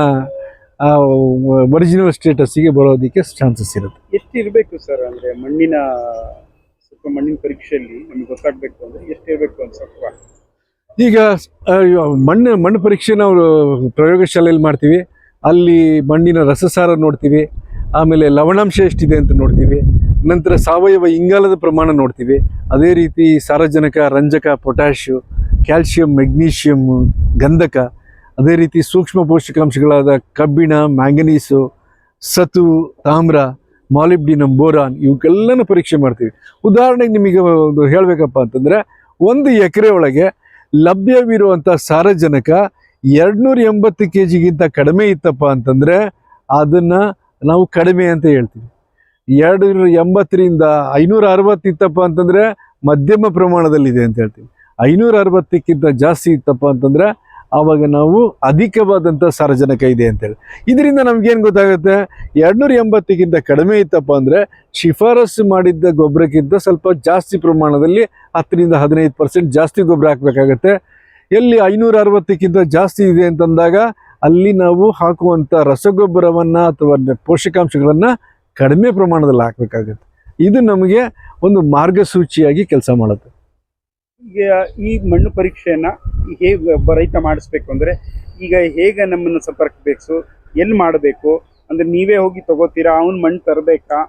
ಒರಿಜಿನಲ್ ಸ್ಟೇಟಸ್ಸಿಗೆ ಬರೋದಕ್ಕೆ ಚಾನ್ಸಸ್ ಇರುತ್ತೆ. ಎಷ್ಟಿರಬೇಕು ಸರ್? ಅಂದರೆ ಮಣ್ಣಿನ ಪರೀಕ್ಷೆಯಲ್ಲಿ ನಮಗೆ ಗೊತ್ತಾಗಬೇಕು ಅಂದರೆ ಎಷ್ಟಿರಬೇಕು ಅಂತ ಸ್ವಲ್ಪ? ಈಗ ಮಣ್ಣು ಪರೀಕ್ಷೆ ನಾವು ಪ್ರಯೋಗಶಾಲೆಯಲ್ಲಿ ಮಾಡ್ತೀವಿ. ಅಲ್ಲಿ ಮಣ್ಣಿನ ರಸಸಾರ ನೋಡ್ತೀವಿ, ಆಮೇಲೆ ಲವಣಾಂಶ ಎಷ್ಟಿದೆ ಅಂತ ನೋಡ್ತೀವಿ, ನಂತರ ಸಾವಯವ ಇಂಗಾಲದ ಪ್ರಮಾಣ ನೋಡ್ತೀವಿ. ಅದೇ ರೀತಿ ಸಾರಜನಕ, ರಂಜಕ, ಪೊಟ್ಯಾಷಿಯು, ಕ್ಯಾಲ್ಶಿಯಂ, ಮೆಗ್ನೀಷಿಯಮ್, ಗಂಧಕ, ಅದೇ ರೀತಿ ಸೂಕ್ಷ್ಮ ಪೋಷಕಾಂಶಗಳಾದ ಕಬ್ಬಿಣ, ಮ್ಯಾಂಗನೀಸು, ಸತು, ತಾಮ್ರ, ಮಾಲಿಬ್ಡಿನಮ್, ಬೋರಾನ್ ಇವಕ್ಕೆಲ್ಲನೂ ಪರೀಕ್ಷೆ ಮಾಡ್ತೀವಿ. ಉದಾಹರಣೆಗೆ ನಿಮಗೆ ಒಂದು ಹೇಳಬೇಕಪ್ಪ ಅಂತಂದರೆ 1 ಎಕರೆ ಒಳಗೆ ಲಭ್ಯವಿರುವಂಥ ಸಾರಜನಕ 280 kg ಕಡಿಮೆ ಇತ್ತಪ್ಪ ಅಂತಂದರೆ ಅದನ್ನು ನಾವು ಕಡಿಮೆ ಅಂತ ಹೇಳ್ತೀವಿ. 280ರಿಂದ 560 ಇತ್ತಪ್ಪ ಅಂತಂದರೆ ಮಧ್ಯಮ ಪ್ರಮಾಣದಲ್ಲಿದೆ ಅಂತ ಹೇಳ್ತೀವಿ. 560ಕ್ಕಿಂತ ಜಾಸ್ತಿ ಇತ್ತಪ್ಪ ಅಂತಂದರೆ ಆವಾಗ ನಾವು ಅಧಿಕವಾದಂಥ ಸಾರಜನಕ ಇದೆ ಅಂತೇಳಿ. ಇದರಿಂದ ನಮಗೇನು ಗೊತ್ತಾಗುತ್ತೆ, 280ಕ್ಕಿಂತ ಕಡಿಮೆ ಇತ್ತಪ್ಪ ಅಂದರೆ ಶಿಫಾರಸು ಮಾಡಿದ್ದ ಗೊಬ್ಬರಕ್ಕಿಂತ ಸ್ವಲ್ಪ ಜಾಸ್ತಿ ಪ್ರಮಾಣದಲ್ಲಿ 10ರಿಂದ 15% ಜಾಸ್ತಿ ಗೊಬ್ಬರ ಹಾಕಬೇಕಾಗತ್ತೆ. ಎಲ್ಲಿ 560ಕ್ಕಿಂತ ಜಾಸ್ತಿ ಇದೆ ಅಂತಂದಾಗ ಅಲ್ಲಿ ನಾವು ಹಾಕುವಂಥ ರಸಗೊಬ್ಬರವನ್ನು ಅಥವಾ ಪೋಷಕಾಂಶಗಳನ್ನು ಕಡಿಮೆ ಪ್ರಮಾಣದಲ್ಲಿ ಹಾಕಬೇಕಾಗತ್ತೆ. ಇದು ನಮಗೆ ಒಂದು ಮಾರ್ಗಸೂಚಿಯಾಗಿ ಕೆಲಸ ಮಾಡುತ್ತೆ. ಈಗ ಈ ಮಣ್ಣು ಪರೀಕ್ಷೆಯನ್ನು ಹೇಗೆ ರೈತ ಮಾಡಿಸ್ಬೇಕು ಅಂದರೆ ಈಗ ಹೇಗೆ ನಮ್ಮನ್ನು ಸಂಪರ್ಕಬೇಕು, ಎಲ್ಲಿ ಮಾಡಬೇಕು ಅಂದರೆ ನೀವೇ ಹೋಗಿ ತಗೋತೀರಾ, ಅವ್ನು ಮಣ್ಣು ತರಬೇಕಾ,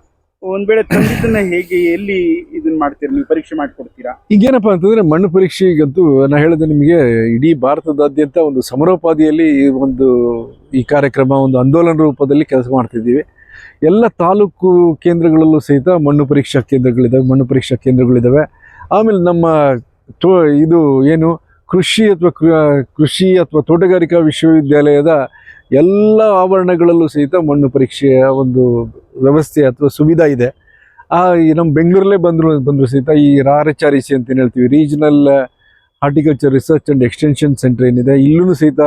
ಒಂದು ವೇಳೆ ತಂದಿದ್ದನ್ನ ಹೇಗೆ ಎಲ್ಲಿ ಇದನ್ನ ಮಾಡ್ತೀರಾ, ನೀವು ಪರೀಕ್ಷೆ ಮಾಡಿಕೊಡ್ತೀರಾ? ಈಗೇನಪ್ಪ ಅಂತಂದರೆ ಮಣ್ಣು ಪರೀಕ್ಷೆಗಂತೂ ನಾನು ಹೇಳಿದೆ ನಿಮಗೆ, ಇಡೀ ಭಾರತದಾದ್ಯಂತ ಒಂದು ಸಮರೋಪಾದಿಯಲ್ಲಿ ಈ ಕಾರ್ಯಕ್ರಮ ಒಂದು ಆಂದೋಲನ ರೂಪದಲ್ಲಿ ಕೆಲಸ ಮಾಡ್ತಿದ್ದೀವಿ. ಎಲ್ಲ ತಾಲೂಕು ಕೇಂದ್ರಗಳಲ್ಲೂ ಸಹಿತ ಮಣ್ಣು ಪರೀಕ್ಷಾ ಕೇಂದ್ರಗಳಿದ್ದಾವೆ. ಆಮೇಲೆ ನಮ್ಮ ಇದು ಏನು ಕೃಷಿ ಅಥವಾ ತೋಟಗಾರಿಕಾ ವಿಶ್ವವಿದ್ಯಾಲಯದ ಎಲ್ಲ ಆವರಣಗಳಲ್ಲೂ ಸಹಿತ ಮಣ್ಣು ಪರೀಕ್ಷೆಯ ಒಂದು ವ್ಯವಸ್ಥೆ ಅಥವಾ ಸುವಿಧಾ ಇದೆ. ಈ ನಮ್ಮ ಬೆಂಗಳೂರಲ್ಲೇ ಬಂದರೂ ಸಹಿತ ಈ RHREC ಅಂತ ಏನು ಹೇಳ್ತೀವಿ, regional horticulture research and extension centre ಏನಿದೆ, ಇಲ್ಲೂ ಸಹಿತ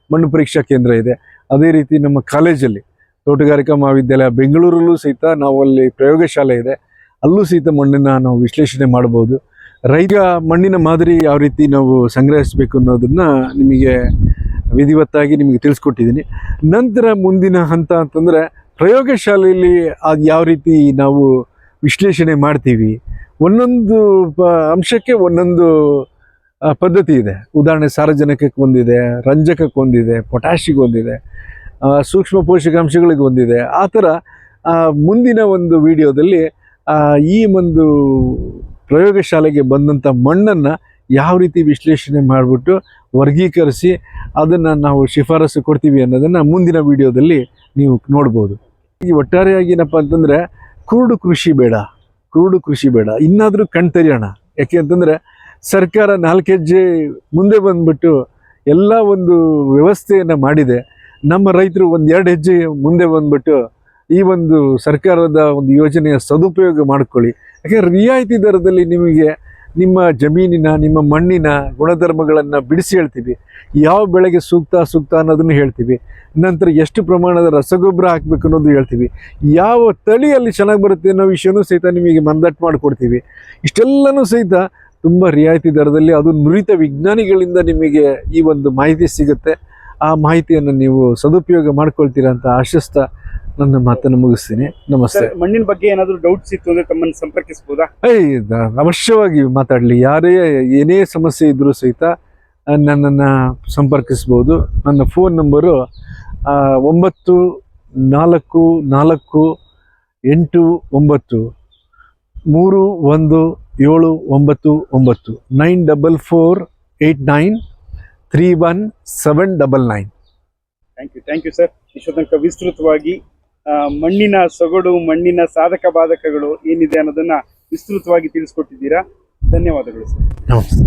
ಮಣ್ಣು ಪರೀಕ್ಷಾ ಕೇಂದ್ರ ಇದೆ. ಅದೇ ರೀತಿ ನಮ್ಮ ಕಾಲೇಜಲ್ಲಿ ತೋಟಗಾರಿಕಾ ಮಹಾವಿದ್ಯಾಲಯ ಬೆಂಗಳೂರಲ್ಲೂ ಸಹಿತ ನಾವು ಅಲ್ಲಿ ಪ್ರಯೋಗಶಾಲೆ ಇದೆ, ಅಲ್ಲೂ ಸಹಿತ ಮಣ್ಣನ್ನು ನಾವು ವಿಶ್ಲೇಷಣೆ ಮಾಡ್ಬೋದು. ರೈತ ಮಣ್ಣಿನ ಮಾದರಿ ಯಾವ ರೀತಿ ನಾವು ಸಂಗ್ರಹಿಸಬೇಕು ಅನ್ನೋದನ್ನು ನಿಮಗೆ ವಿಧಿವತ್ತಾಗಿ ನಿಮಗೆ ತಿಳಿಸ್ಕೊಟ್ಟಿದ್ದೀನಿ. ನಂತರ ಮುಂದಿನ ಹಂತ ಅಂತಂದರೆ ಪ್ರಯೋಗಶಾಲೆಯಲ್ಲಿ ಅದು ಯಾವ ರೀತಿ ನಾವು ವಿಶ್ಲೇಷಣೆ ಮಾಡ್ತೀವಿ, ಒಂದೊಂದು ಅಂಶಕ್ಕೆ ಒಂದೊಂದು ಪದ್ಧತಿ ಇದೆ. ಉದಾಹರಣೆ ಸಾರಜನಕಕ್ಕೆ ಒಂದಿದೆ, ರಂಜಕಕ್ಕೆ ಒಂದಿದೆ, ಪೊಟ್ಯಾಷಿಗೆ ಒಂದಿದೆ, ಸೂಕ್ಷ್ಮ ಪೋಷಕಾಂಶಗಳಿಗೆ ಒಂದಿದೆ. ಆ ಥರ ಮುಂದಿನ ಒಂದು ವಿಡಿಯೋದಲ್ಲಿ ಈ ಒಂದು ಪ್ರಯೋಗಶಾಲೆಗೆ ಬಂದಂಥ ಮಣ್ಣನ್ನು ಯಾವ ರೀತಿ ವಿಶ್ಲೇಷಣೆ ಮಾಡಿಬಿಟ್ಟು ವರ್ಗೀಕರಿಸಿ ಅದನ್ನು ನಾವು ಶಿಫಾರಸು ಕೊಡ್ತೀವಿ ಅನ್ನೋದನ್ನು ಮುಂದಿನ ವಿಡಿಯೋದಲ್ಲಿ ನೀವು ನೋಡ್ಬೋದು. ಈ ಒಟ್ಟಾರೆಯಾಗಿ ಏನಪ್ಪ ಅಂತಂದರೆ ಕುರುಡು ಕೃಷಿ ಬೇಡ, ಇನ್ನಾದರೂ ಕಣ್ತೆರೆಯೋಣ. ಯಾಕೆ ಅಂತಂದರೆ ಸರ್ಕಾರ 4 ಹೆಜ್ಜೆ ಮುಂದೆ ಬಂದುಬಿಟ್ಟು ಎಲ್ಲ ಒಂದು ವ್ಯವಸ್ಥೆಯನ್ನು ಮಾಡಿದೆ. ನಮ್ಮ ರೈತರು 1-2 ಹೆಜ್ಜೆ ಮುಂದೆ ಬಂದುಬಿಟ್ಟು ಈ ಒಂದು ಸರ್ಕಾರದ ಒಂದು ಯೋಜನೆಯ ಸದುಪಯೋಗ ಮಾಡ್ಕೊಳ್ಳಿ. ಯಾಕೆಂದರೆ ರಿಯಾಯಿತಿ ದರದಲ್ಲಿ ನಿಮಗೆ ನಿಮ್ಮ ಜಮೀನಿನ, ನಿಮ್ಮ ಮಣ್ಣಿನ ಗುಣಧರ್ಮಗಳನ್ನು ಬಿಡಿಸಿ ಹೇಳ್ತೀವಿ. ಯಾವ ಬೆಳೆಗೆ ಸೂಕ್ತ ಅನ್ನೋದನ್ನು ಹೇಳ್ತೀವಿ. ನಂತರ ಎಷ್ಟು ಪ್ರಮಾಣದ ರಸಗೊಬ್ಬರ ಹಾಕಬೇಕು ಅನ್ನೋದು ಹೇಳ್ತೀವಿ. ಯಾವ ತಳಿಯಲ್ಲಿ ಚೆನ್ನಾಗಿ ಬರುತ್ತೆ ಅನ್ನೋ ವಿಷಯನೂ ಸಹಿತ ನಿಮಗೆ ಮಂದಟ್ಟು ಮಾಡಿಕೊಡ್ತೀವಿ. ಇಷ್ಟೆಲ್ಲನೂ ಸಹಿತ ತುಂಬ ರಿಯಾಯಿತಿ ದರದಲ್ಲಿ, ಅದು ನುರಿತ ವಿಜ್ಞಾನಿಗಳಿಂದ ನಿಮಗೆ ಈ ಒಂದು ಮಾಹಿತಿ ಸಿಗುತ್ತೆ. ಆ ಮಾಹಿತಿಯನ್ನು ನೀವು ಸದುಪಯೋಗ ಮಾಡ್ಕೊಳ್ತೀರಾ ಅಂತ ಆಶಿಸ್ತಾ ನನ್ನ ಮಾತನ್ನು ಮುಗಿಸ್ತೀನಿ. ನಮಸ್ತೆ. ಮಣ್ಣಿನ ಬಗ್ಗೆ ಏನಾದರೂ ಡೌಟ್ಸ್ ಇತ್ತು ಅಂದರೆ ತಮ್ಮನ್ನು ಸಂಪರ್ಕಿಸ್ಬೋದಾ? ಅವಶ್ಯವಾಗಿ ಮಾತಾಡಲಿ. ಏನೇ ಸಮಸ್ಯೆ ಇದ್ದರೂ ಸಹಿತ ನನ್ನನ್ನು ಸಂಪರ್ಕಿಸ್ಬೋದು. ನನ್ನ phone number 9448393179 9448931799. Thank you sir. ಇಷ್ಟು ತನಕ ವಿಸ್ತೃತವಾಗಿ ಮಣ್ಣಿನ ಸೊಗಡು, ಮಣ್ಣಿನ ಸಾಧಕ ಬಾಧಕಗಳು ಏನಿದೆ ಅನ್ನೋದನ್ನ ವಿಸ್ತೃತವಾಗಿ ತಿಳಿಸ್ಕೊಟ್ಟಿದ್ದೀರಾ. ಧನ್ಯವಾದಗಳು ಸರ್. ನಮಸ್ತೆ.